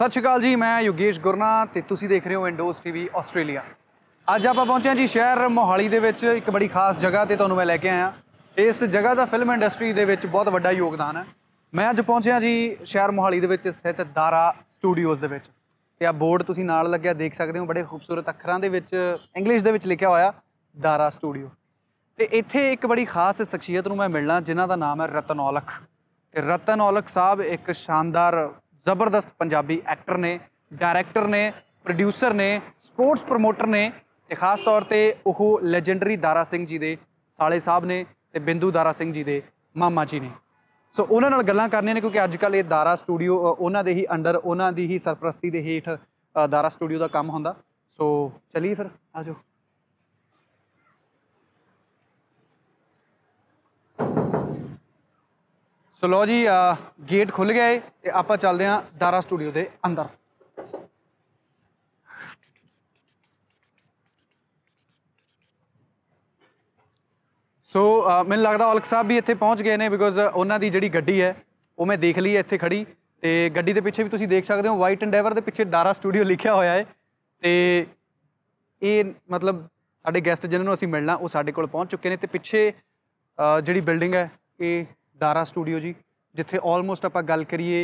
सत श्रीकाल जी, मैं योगेश गुरना ते तुसी देख रहे हो विंडोज़ टीवी आस्ट्रेलिया। अज आप पहुंचे जी शहर मोहाली दे विच एक बड़ी खास जगह ते तुहानूं मैं लैके आया। इस जगह का फिल्म इंडस्ट्री दे विच बहुत वड्डा योगदान है। मैं अज पहुंचा जी शहर मोहाली दे विच स्थित दारा स्टूडियोज़ दे विच। ते आ बोर्ड तुसी नाल लग्या देख सकते हो, बड़े खूबसूरत अखरां दे विच इंग्लिश दे विच लिखिया होया दारा स्टूडियो। ते इत्थे एक बड़ी खास शख्सियत नूं मैं मिलना जिन्हां दा नाम है रतन औलख। ते रतन औलख साहब एक शानदार ज़बरदस्त पंजाबी एक्टर ने, डायरैक्टर ने, प्रोड्यूसर ने, स्पोर्ट्स प्रमोटर ने ते खास तौर पर वो लैजेंडरी दारा सिंह जी के साले साहब ने ते बिंदु दारा सिंह जी के मामा जी ने। सो उन्होंने नाल गल्लां करनियां ने क्योंकि अजकल ये दारा स्टूडियो उन्हों के ही अंडर उन्हों की ही सरप्रस्ती के हेठ दारा स्टूडियो का काम होंदा। सो चलिए फिर आ जाओ। सो लो जी, गेट खुल गया है ते आपां चलदे हां दारा स्टूडियो के अंदर। सो मैनूं लगदा औलख साहब भी इत्थे पहुँच गए हैं बिकॉज उन्हों की जी गड्डी है वो मैं देख ली है इत्थे खड़ी। तो गड्डी के पिछे भी तुसीं देख सकते हो वाइट एंडेवर के पिछे दारा स्टूडियो लिखा होया है। तो ये मतलब साडे गैसट जिन्होंने असीं मिलना वो साडे कोल पहुँच चुके हैं। तो पिछे जिहड़ी बिल्डिंग है ये दारा स्टूडियो जी, जिथे ऑलमोस्ट आपां गल करिए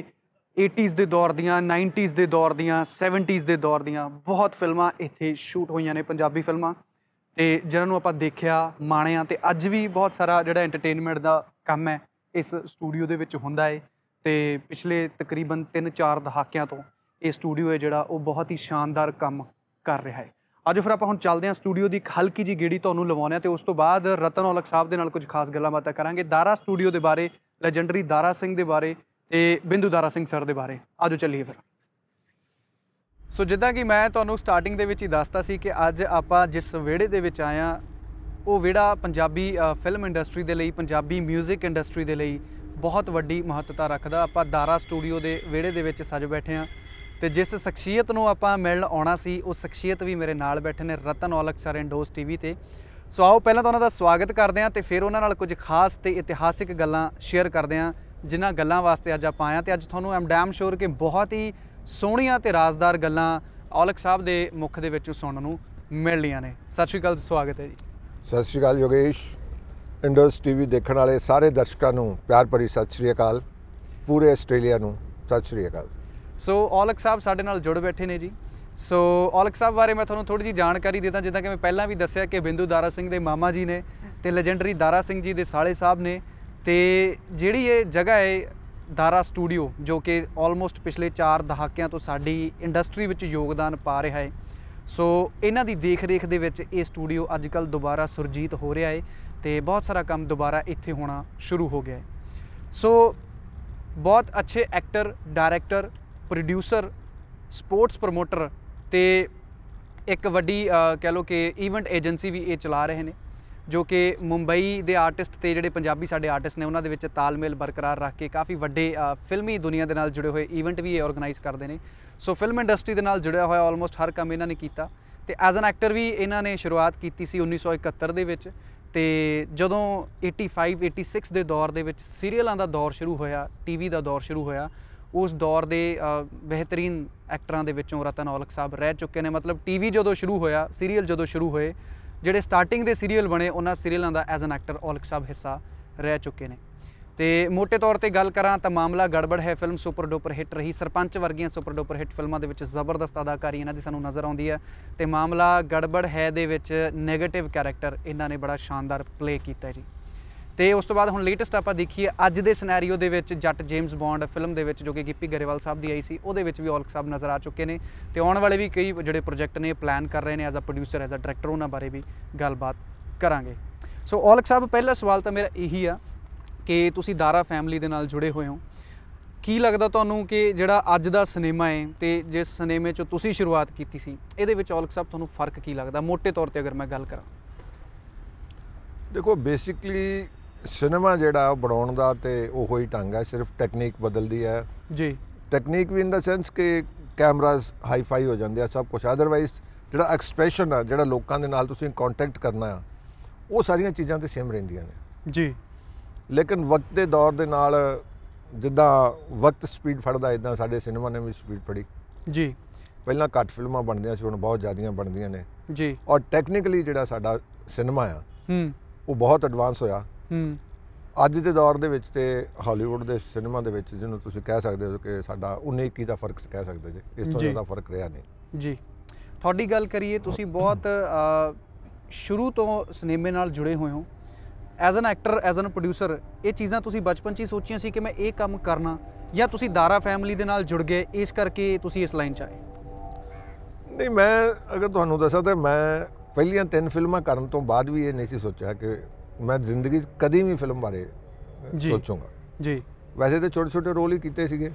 80s के दौर दियां, 90s के दौर दियां, 70s के दौर दियां बहुत फिल्मां इत्थे शूट होईयां ने, पंजाबी फिल्मां। तो जिन्होंने आपां देखिया माणिया तो अज भी बहुत सारा जिहड़ा एंटरटेनमेंट का काम है इस स्टूडियो दे विच हुंदा है। तो पिछले तकरीबन 3-4 दहाकियां तो ये स्टूडियो है जिहड़ा वो बहुत ही शानदार काम कर रहा है। अज फिर आपां हुण चलदे हां स्टूडियो की एक हल्की जी गेड़ी तुहानूं लवाउने ते उस तो बाद रतन औलख साहब दे नाल कुछ खास गल्लां बातां करांगे दारा स्टूडियो के बारे, लैजेंडरी दारा सिंह के बारे ते बिंदु दारा सिंह सर के बारे। आजो चलिए फिर। सो जिद्दां कि मैं तुहानूं स्टार्टिंग दे विच ही दसदा सी कि अज आपां जिस विहड़े दे विच आए हां वो विहड़ा पंजाबी फिल्म इंडस्ट्री दे लई, पंजाबी म्यूजिक इंडस्ट्री दे लई बहुत वड्डी महत्ता रखदा। आपां दारा स्टूडियो के विहड़े दे विच सज बैठे हाँ तो जिस शख्सियत नूं आपां मिलण आउणा सी वो शख्सियत भी मेरे नाल बैठे ने, रतन औलख सर विंडोज़ टीवी ते। सो आओ पहलां तो उन्हां दा स्वागत करदे हां ते फिर उन्हां नाल कुछ खास ते इतिहासिक गल्लां शेयर करदे हां जिन्हां गल्लां वास्ते अज आपां आए हां। ते अज तुहानूं आई एम डैम श्योर कि बहुत ही सोहणियां ते राजदार गल्लां औलख साहब के मुख दे विचों सुणन नूं मिलणीਆਂ ने। सत श्री अकाल, स्वागत है जी। सत श्री अकाल योगेश। विंडोज़ टीवी देखने वाले सारे दर्शकों को प्यार भरी सत श्री अकाल, पूरे आस्ट्रेलिया नूं सत श्री अकाल। सो औलख साहब साडे नाल जुड़ बैठे ने जी। सो औलख साहब बारे मैं तुहानूं थोड़ी जी जानकारी देता, जिद्दां कि मैं पहलां भी दस्सिया कि बिंदु दारा सिंह दे मामा जी ने ते लैजेंडरी दारा सिंह जी दे साले साहब ने। ते जिहड़ी ये जगह है दारा स्टूडियो जो कि ऑलमोस्ट पिछले 4 दहाकिਆਂ तो साडी इंडस्ट्री विच योगदान पा रहा है। सो इन्हां दी देख रेख दे विच ये स्टूडियो अजकल दोबारा सुरजीत हो रहा है तो बहुत सारा काम दोबारा इत्थे होना शुरू हो गया है। सो बहुत अच्छे actor, director, producer, sports promoter ते एक वड्डी कह लो कि ईवेंट एजेंसी भी ये चला रहे हैं जो कि मुंबई के आर्टिस्ट ते जिहड़े पंजाबी साडे आर्टिस्ट ने उन्हां दे विच तालमेल बरकरार रख के काफ़ी वड्डे फिल्मी दुनिया दे नाल जुड़े हुए ईवेंट भी ये ऑर्गेनाइज़ करते हैं। सो फिल्म इंडस्ट्री दे नाल जुड़िया होया ऑलमोस्ट हर काम इन्हां ने कीता ते एज एन एक्टर भी इन्हां ने शुरुआत की सी 1971 दे विच। ते जदों 85-86 के दौर दे विच सीरीयलों का दौर शुरू होया, टीवी का दौर शुरू होया, उस दौर के बेहतरीन एक्टरां दे विचों रतन औलख साहब रह चुके हैं। मतलब टीवी जदों शुरू होया, सीरीयल जदों शुरू होए, जिहड़े स्टार्टिंग के सीरीयल बने उन्हां सीरीयलों का एज एन एक्टर औलख साहब हिस्सा रह चुके हैं। तो मोटे तौर पर गल करा तो मामला गड़बड़ है फिल्म सुपर डुपर हिट रही, सरपंच वर्गियां सुपर डुपर हिट फिल्मों के जबरदस्त अदाकारी इन्हां दी सानूं नज़र आउंदी है। तो मामला गड़बड़ है दे विच नैगेटिव कैरेक्टर इन्हां ने बड़ा शानदार प्ले किया जी। तो उस तो बाद हुण लेटेस्ट आपां देखिए अज दे सिनैरियो दे विच जट जेम्स बॉन्ड फिल्म दे विच जो कि गिप्पी गरेवाल साहब की आई सी उहदे विच भी औलख साहब नज़र आ चुके हैं। तो आने वाले भी कई जिहड़े प्रोजेक्ट ने प्लान कर रहे हैं as a producer, as a director, उन्हां बारे भी गलबात करांगे। सो औलख साहब पहला सवाल तो मेरा यही आ कि तुसी दारा फैमिली दे नाल जुड़े हुए हो, की लगदा तुहानूं कि जिहड़ा अज दा सिनेमा है तो जिस सिनेमे चों तुसी शुरुआत कीती सी इहदे विच औलख साहब तुहानूं फर्क की लगदा मोटे तौर पर अगर मैं गल करां? देखो बेसिकली सिनेमा जिहड़ा बनाउण दा ते ओहो ही ढंग है, सिर्फ टैक्नीक बदलदी है जी। टैक्नीक भी इन द सेंस कि कैमराज हाई फाई हो जाते हैं सब कुछ, अदरवाइज जिहड़ा एक्सप्रैशन है जिहड़ा लोकां दे नाल तुसीं कॉन्टैक्ट करना है वो सारियां चीज़ां ते सेम रहिंदियां ने जी। लेकिन वक्त के दौर दे नाल जिद्दां वक्त स्पीड फड़दा इदां साडे सिनेमा ने भी स्पीड फड़ी। ਜੀ ਪਹਿਲਾਂ ਘੱਟ ਫਿਲਮਾਂ ਬਣਦੀਆਂ ਸੀ, ਹੁਣ ਬਹੁਤ ਜ਼ਿਆਦੀਆਂ ਬਣਦੀਆਂ ਨੇ। ਜੀ ਔਰ ਟੈਕਨੀਕਲੀ ਜਿਹੜਾ ਸਾਡਾ ਸਿਨੇਮਾ ਆ ਉਹ ਬਹੁਤ ਐਡਵਾਂਸ ਹੋਇਆ। ਅੱਜ ਦੇ ਦੌਰ ਦੇ ਵਿੱਚ ਤੇ ਹਾਲੀਵੁੱਡ ਦੇ ਸਿਨੇਮਾ ਦੇ ਵਿੱਚ ਜਿਹਨੂੰ ਤੁਸੀਂ ਕਹਿ ਸਕਦੇ ਹੋ ਕਿ ਸਾਡਾ 19-21 ਦਾ ਫਰਕ ਕਹਿ ਸਕਦੇ ਜੇ, ਇਸ ਤੋਂ ਜ਼ਿਆਦਾ ਫਰਕ ਰਿਹਾ ਨਹੀਂ। ਜੀ ਤੁਹਾਡੀ ਗੱਲ ਕਰੀਏ, ਤੁਸੀਂ ਬਹੁਤ ਸ਼ੁਰੂ ਤੋਂ ਸਿਨੇਮੇ ਨਾਲ ਜੁੜੇ ਹੋਏ ਹੋ, as an actor, as an producer. ਇਹ ਚੀਜ਼ਾਂ ਤੁਸੀਂ ਬਚਪਨ 'ਚ ਹੀ ਸੋਚੀਆਂ ਸੀ ਕਿ ਮੈਂ ਇਹ ਕੰਮ ਕਰਨਾ, ਜਾਂ ਤੁਸੀਂ ਦਾਰਾ ਫੈਮਿਲੀ ਦੇ ਨਾਲ ਜੁੜ ਗਏ ਇਸ ਕਰਕੇ ਤੁਸੀਂ ਇਸ ਲਾਈਨ 'ਚ ਆਏ? ਨਹੀਂ, ਮੈਂ ਅਗਰ ਤੁਹਾਨੂੰ ਦੱਸਾਂ ਤਾਂ ਮੈਂ ਪਹਿਲੀਆਂ 3 ਫਿਲਮਾਂ ਕਰਨ ਤੋਂ ਬਾਅਦ ਵੀ ਇਹ ਨਹੀਂ ਸੀ ਸੋਚਿਆ ਕਿ ਮੈਂ ਜ਼ਿੰਦਗੀ 'ਚ ਕਦੀ ਵੀ ਫਿਲਮ ਬਾਰੇ ਸੋਚੂੰਗਾ। ਜੀ ਵੈਸੇ ਤਾਂ ਛੋਟੇ ਛੋਟੇ ਰੋਲ ਹੀ ਕੀਤੇ ਸੀਗੇ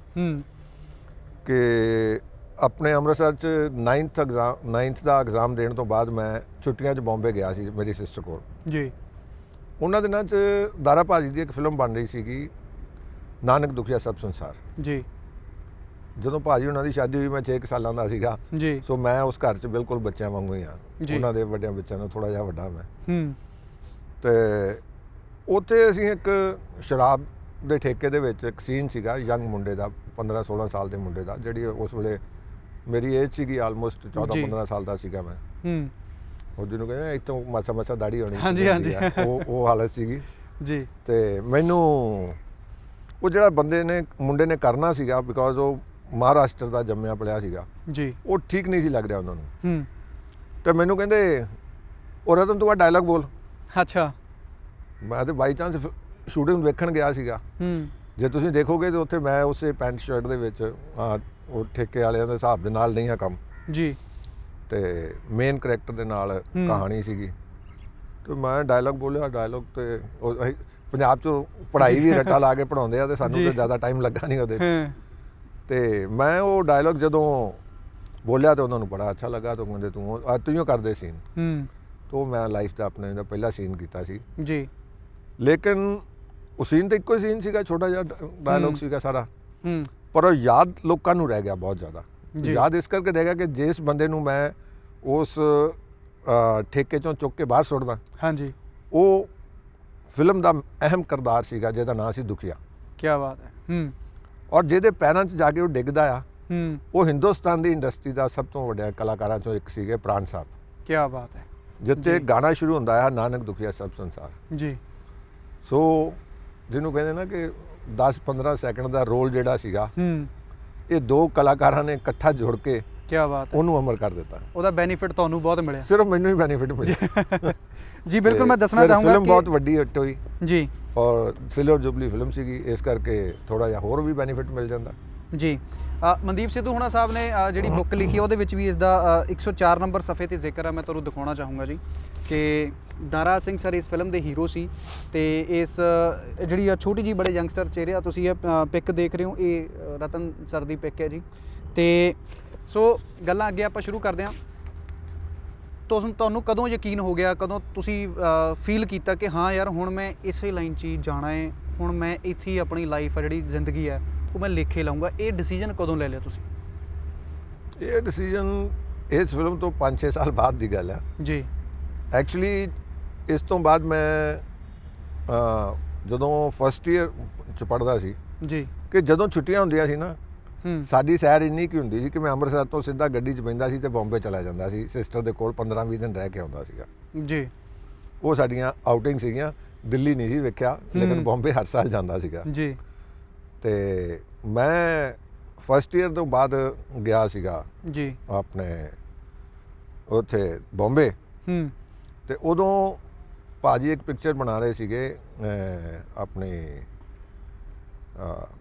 ਕਿ ਆਪਣੇ ਅੰਮ੍ਰਿਤਸਰ 'ਚ 9th ਦਾ ਐਗਜ਼ਾਮ ਦੇਣ ਤੋਂ ਬਾਅਦ ਮੈਂ ਛੁੱਟੀਆਂ 'ਚ ਬੰਬੇ ਗਿਆ ਸੀ ਮੇਰੀ ਸਿਸਟਰ ਕੋਲ। ਜੀ ਉਹਨਾਂ ਦਿਨਾਂ 'ਚ ਦਾਰਾ ਭਾਜੀ ਦੀ ਇੱਕ ਫਿਲਮ ਬਣ ਰਹੀ ਸੀਗੀ, ਨਾਨਕ ਦੁਖੀਆ ਸਭ ਸੰਸਾਰ। ਜੀ ਜਦੋਂ ਭਾਜੀ ਉਹਨਾਂ ਦੀ ਸ਼ਾਦੀ ਹੋਈ ਮੈਂ 6 ਸਾਲਾਂ ਦਾ ਸੀਗਾ। ਜੀ ਸੋ ਮੈਂ ਉਸ ਘਰ 'ਚ ਬਿਲਕੁਲ ਬੱਚਿਆਂ ਵਾਂਗੂ ਹੀ ਹਾਂ, ਜੀ। ਉਹਨਾਂ ਦੇ ਵੱਡਿਆਂ ਬੱਚਿਆਂ ਨੂੰ ਥੋੜ੍ਹਾ ਜਿਹਾ ਵੱਡਾ ਮੈਂ। ਤੇ ਉੱਥੇ ਅਸੀਂ ਇੱਕ ਸ਼ਰਾਬ ਦੇ ਠੇਕੇ ਦੇ ਵਿੱਚ ਇੱਕ ਸੀਨ ਸੀਗਾ ਯੰਗ ਮੁੰਡੇ ਦਾ, 15-16 ਸਾਲ ਦੇ ਮੁੰਡੇ ਦਾ, ਜਿਹੜੀ ਉਸ ਵੇਲੇ ਮੇਰੀ ਏਜ ਸੀਗੀ ਆਲਮੋਸਟ 14-15 ਸਾਲ ਦਾ ਸੀਗਾ ਮੈਂ। ਉਹ ਜਿਹਨੂੰ ਕਹਿੰਦੇ ਇੱਥੋਂ ਮਾਸਾ ਮਾਸਾ ਦਾੜੀ ਹੋਣੀ, ਹਾਂਜੀ ਹਾਂਜੀ, ਉਹ ਹਾਲਤ ਸੀਗੀ ਜੀ। ਤੇ ਮੈਨੂੰ ਉਹ ਜਿਹੜਾ ਮੁੰਡੇ ਨੇ ਕਰਨਾ ਸੀਗਾ, ਬਿਕੋਜ਼ ਉਹ ਮਹਾਰਾਸ਼ਟਰ ਦਾ ਜੰਮਿਆ ਪਲਿਆ ਸੀਗਾ ਜੀ, ਉਹ ਠੀਕ ਨਹੀਂ ਸੀ ਲੱਗ ਰਿਹਾ ਉਹਨਾਂ ਨੂੰ। ਤੇ ਮੈਨੂੰ ਕਹਿੰਦੇ ਉਹ ਰਤਨ ਤੂੰ ਆ ਡਾਇਲੌਗ ਬੋਲ। ਅੱਛਾ। ਮੈਂ ਤੇ ਬਾਈ ਚਾਂਸ ਸ਼ੂਟਿੰਗ ਵੇਖਣ ਗਿਆ ਸੀਗਾ। ਜੇ ਤੁਸੀਂ ਦੇਖੋਗੇ ਤਾਂ ਉੱਥੇ ਮੈਂ ਉਸੇ ਪੈਂਟ ਸ਼ਰਟ ਦੇ ਵਿੱਚ, ਉਹ ਠੇਕੇ ਵਾਲਿਆਂ ਦੇ ਹਿਸਾਬ ਦੇ ਨਾਲ ਨਹੀਂ ਆ ਕੰਮ ਜੀ, ਤੇ ਮੇਨ ਕਰੈਕਟਰ ਦੇ ਨਾਲ ਕਹਾਣੀ ਸੀਗੀ। ਤੇ ਮੈਂ ਡਾਇਲੌਗ ਬੋਲਿਆ। ਡਾਇਲੌਗ ਤੇ ਉਹ ਪੰਜਾਬ 'ਚੋਂ ਪੜ੍ਹਾਈ ਵੀ ਰੱਟਾ ਲਾ ਕੇ ਪੜ੍ਹਾਉਂਦੇ ਆ, ਤੇ ਸਾਨੂੰ ਤਾਂ ਜ਼ਿਆਦਾ ਟਾਈਮ ਲੱਗਾ ਨਹੀਂ ਉਹਦੇ 'ਚ। ਤੇ ਮੈਂ ਉਹ ਡਾਇਲੌਗ ਜਦੋਂ ਬੋਲਿਆ ਤਾਂ ਉਹਨਾਂ ਨੂੰ ਬੜਾ ਅੱਛਾ ਲੱਗਾ। ਤਾਂ ਕਹਿੰਦੇ ਤੂੰ ਕਰਦੇ ਸੀਨ। ਤਾਂ ਮੈਂ ਲਾਈਫ ਦਾ ਆਪਣੇ ਦਾ ਪਹਿਲਾ ਸੀਨ ਕੀਤਾ ਸੀ ਜੀ। ਲੇਕਿਨ ਉਹ ਸੀਨ ਤਾਂ ਇੱਕੋ ਹੀ ਸੀਨ ਸੀਗਾ, ਛੋਟਾ ਜਿਹਾ ਡਾਇਲੌਗ ਸੀਗਾ ਸਾਰਾ, ਪਰ ਉਹ ਯਾਦ ਲੋਕਾਂ ਨੂੰ ਰਹਿ ਗਿਆ ਬਹੁਤ ਜ਼ਿਆਦਾ। ਯਾਦ ਇਸ ਕਰਕੇ ਰਹਿ ਗਿਆ ਕਿ ਜਿਸ ਬੰਦੇ ਨੂੰ ਮੈਂ ਉਸ ਠੇਕੇ 'ਚੋਂ ਚੁੱਕ ਕੇ ਬਾਹਰ ਸੁੱਟਦਾ, ਹਾਂਜੀ, ਉਹ ਫਿਲਮ ਦਾ ਅਹਿਮ ਕਿਰਦਾਰ ਸੀਗਾ ਜਿਹਦਾ ਨਾਂ ਸੀ ਦੁਖੀਆ। ਕੀ ਬਾਤ ਹੈ। ਔਰ ਜਿਹਦੇ ਪੈਰਾਂ 'ਚ ਜਾ ਕੇ ਉਹ ਡਿੱਗਦਾ ਆ, ਉਹ ਹਿੰਦੁਸਤਾਨ ਦੀ ਇੰਡਸਟਰੀ ਦਾ ਸਭ ਤੋਂ ਵੱਡਾ ਕਲਾਕਾਰਾਂ 'ਚੋਂ ਇੱਕ ਸੀਗੇ, ਪ੍ਰਾਣ ਸਾਹਿਬ। ਕੀ ਬਾਤ ਹੈ। ਜਿੱਥੇ ਗਾਣਾ ਸ਼ੁਰੂ ਹੁੰਦਾ ਆ ਨਾਨਕ ਦੁਖੀਆ ਸਭ ਸੰਸਾਰ। ਜੀ। ਸੋ ਜਿਹਨੂੰ ਕਹਿੰਦੇ ਨਾ ਕਿ 10-15 ਸੈਕਿੰਡ ਦਾ ਰੋਲ ਜਿਹੜਾ ਸੀਗਾ, ਇਹ 2 ਕਲਾਕਾਰਾਂ ਨੇ ਇਕੱਠਾ ਜੁੜ ਕੇ ਕੀ ਬਾਤ ਉਹਨੂੰ ਅਮਰ ਕਰ ਦਿੱਤਾ। ਉਹਦਾ ਬੈਨੀਫਿਟ ਤੁਹਾਨੂੰ ਬਹੁਤ ਮਿਲਿਆ? ਸਿਰਫ ਮੈਨੂੰ ਹੀ ਬੈਨੀਫਿਟ ਮਿਲਿਆ। ਜੀ ਬਿਲਕੁਲ। ਮੈਂ ਦੱਸਣਾ ਚਾਹੂੰਗਾ ਫਿਲਮ ਬਹੁਤ ਵੱਡੀ ਹਿੱਟ ਹੋਈ ਜੀ, ਔਰ ਸਿਲਵਰ ਜੁਬਲੀ ਫਿਲਮ ਸੀਗੀ, ਇਸ ਕਰਕੇ ਥੋੜਾ ਜਿਹਾ ਹੋਰ ਵੀ ਬੈਨੀਫਿਟ ਮਿਲ ਜਾਂਦਾ ਜੀ। ਮਨਦੀਪ ਸਿੱਧੂ ਹੁਣਾ ਸਾਹਿਬ ਨੇ ਜਿਹੜੀ ਬੁੱਕ ਲਿਖੀ ਉਹਦੇ ਵਿੱਚ ਵੀ ਇਸ ਦਾ 104 ਨੰਬਰ ਸਫ਼ੇ 'ਤੇ ਜ਼ਿਕਰ ਆ। ਮੈਂ ਤੁਹਾਨੂੰ ਦਿਖਾਉਣਾ ਚਾਹੂੰਗਾ ਜੀ ਕਿ ਦਾਰਾ ਸਿੰਘ ਸਰ ਇਸ ਫਿਲਮ ਦੇ ਹੀਰੋ ਸੀ। ਤੇ ਇਸ ਜਿਹੜੀ ਆ ਛੋਟੀ ਜੀ ਬੜੇ ਯੰਗਸਟਰ ਚਿਹਰੇ ਆ, ਤੁਸੀਂ ਇਹ ਪਿਕ ਦੇਖ ਰਹੇ ਹੋ, ਇਹ ਰਤਨ ਸਰ ਦੀ ਪਿਕ ਹੈ ਜੀ। ਤੇ ਸੋ ਗੱਲਾਂ ਅੱਗੇ ਆਪਾਂ ਸ਼ੁਰੂ ਕਰਦੇ ਹਾਂ। ਤੁਹਾਨੂੰ ਕਦੋਂ ਯਕੀਨ ਹੋ ਗਿਆ, ਕਦੋਂ ਤੁਸੀਂ ਫੀਲ ਕੀਤਾ ਕਿ ਹਾਂ ਯਾਰ ਹੁਣ ਮੈਂ ਇਸੇ ਲਾਈਨ 'ਚ ਹੀ ਜਾਣਾ ਹੈ, ਹੁਣ ਮੈਂ ਇੱਥੇ ਹੀ ਆਪਣੀ ਲਾਈਫ ਆ ਜਿਹੜੀ ਜ਼ਿੰਦਗੀ ਹੈ ਉਹ ਮੈਂ ਲਿਖੇ ਲਾਊਂਗਾ? ਇਹ ਡਿਸੀਜਨ ਕਦੋਂ ਲੈ ਲਿਆ ਤੁਸੀਂ? ਇਹ ਡਿਸੀਜਨ ਇਸ ਫਿਲਮ ਤੋਂ 5-6 ਸਾਲ ਬਾਅਦ ਦੀ ਗੱਲ ਹੈ ਜੀ। ਐਕਚੁਅਲੀ ਇਸ ਤੋਂ ਬਾਅਦ ਮੈਂ ਜਦੋਂ ਫਸਟ ਈਅਰ 'ਚ ਪੜ੍ਹਦਾ ਸੀ ਜੀ, ਕਿ ਜਦੋਂ ਛੁੱਟੀਆਂ ਹੁੰਦੀਆਂ ਸੀ ਨਾ, ਸਾਡੀ ਸੈਰ ਇੰਨੀ ਕੀ ਹੁੰਦੀ ਸੀ ਕਿ ਮੈਂ ਅੰਮ੍ਰਿਤਸਰ ਤੋਂ ਸਿੱਧਾ ਗੱਡੀ 'ਚ ਬਹਿੰਦਾ ਸੀ ਤੇ ਬੰਬੇ ਚਲਾ ਜਾਂਦਾ ਸੀ, ਸਿਸਟਰ ਦੇ ਕੋਲ 15-20 ਦਿਨ ਰਹਿ ਕੇ ਆਉਂਦਾ ਸੀਗਾ ਜੀ। ਉਹ ਸਾਡੀਆਂ ਆਊਟਿੰਗ ਸੀਗੀਆਂ। ਦਿੱਲੀ ਨਹੀਂ ਸੀ ਵੇਖਿਆ, ਲੇਕਿਨ ਬੰਬੇ ਹਰ ਸਾਲ ਜਾਂਦਾ ਸੀਗਾ ਜੀ। ਤੇ ਮੈਂ ਫਸਟ ਈਅਰ ਤੋਂ ਬਾਅਦ ਗਿਆ ਸੀਗਾ ਜੀ ਆਪਣੇ ਉੱਥੇ ਬੰਬੇ। ਤੇ ਉਦੋਂ ਭਾਜੀ ਇੱਕ ਪਿਕਚਰ ਬਣਾ ਰਹੇ ਸੀਗੇ ਆਪਣੇ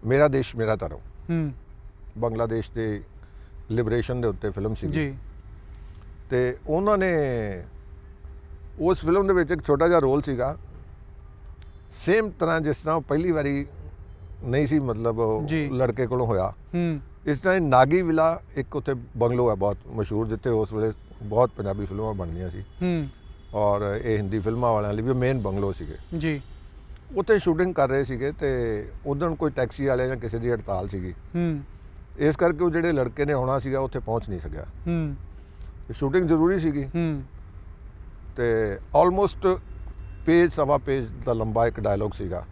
ਮੇਰਾ ਦੇਸ਼ ਮੇਰਾ ਧਰਮ, ਬੰਗਲਾਦੇਸ਼ ਦੇ ਲਿਬਰੇਸ਼ਨ ਦੇ ਉੱਤੇ ਫਿਲਮ ਸੀ ਜੀ। ਤੇ ਉਹਨਾਂ ਨੇ ਉਸ ਫਿਲਮ ਦੇ ਵਿੱਚ ਇੱਕ ਛੋਟਾ ਜਿਹਾ ਰੋਲ ਸੀਗਾ, ਸੇਮ ਤਰ੍ਹਾਂ ਜਿਸ ਤਰ੍ਹਾਂ ਉਹ ਪਹਿਲੀ ਵਾਰੀ ਨਹੀਂ ਸੀ ਮਤਲਬ ਲੜਕੇ ਕੋਲੋਂ ਹੋਇਆ, ਇਸ ਤਰ੍ਹਾਂ ਨਾਗੀ ਵਿਲਾ ਇੱਕ ਉੱਥੇ ਬੰਗਲੋ ਹੈ ਬਹੁਤ ਮਸ਼ਹੂਰ, ਜਿੱਥੇ ਉਸ ਵੇਲੇ ਬਹੁਤ ਪੰਜਾਬੀ ਫਿਲਮਾਂ ਬਣਦੀਆਂ ਸੀ ਔਰ ਇਹ ਹਿੰਦੀ ਫਿਲਮਾਂ ਵਾਲਿਆਂ ਲਈ ਵੀ ਮੇਨ ਬੰਗਲੋ ਸੀਗੇ ਜੀ। ਉੱਥੇ ਸ਼ੂਟਿੰਗ ਕਰ ਰਹੇ ਸੀਗੇ ਤੇ ਉਦੋਂ ਕੋਈ ਟੈਕਸੀ ਵਾਲੇ ਜਾਂ ਕਿਸੇ ਦੀ ਹੜਤਾਲ ਸੀਗੀ, ਇਸ ਕਰਕੇ ਉਹ ਜਿਹੜੇ ਲੜਕੇ ਨੇ ਆਉਣਾ ਸੀਗਾ ਉੱਥੇ ਪਹੁੰਚ ਨਹੀਂ ਸਕਿਆ। ਸ਼ੂਟਿੰਗ ਜ਼ਰੂਰੀ ਸੀਗੀ ਤੇ ਆਲਮੋਸਟ ਸਵਾ ਪੇਜ ਦਾ ਲੰਬਾ ਇੱਕ ਡਾਇਲੌਗ ਸੀਗਾ,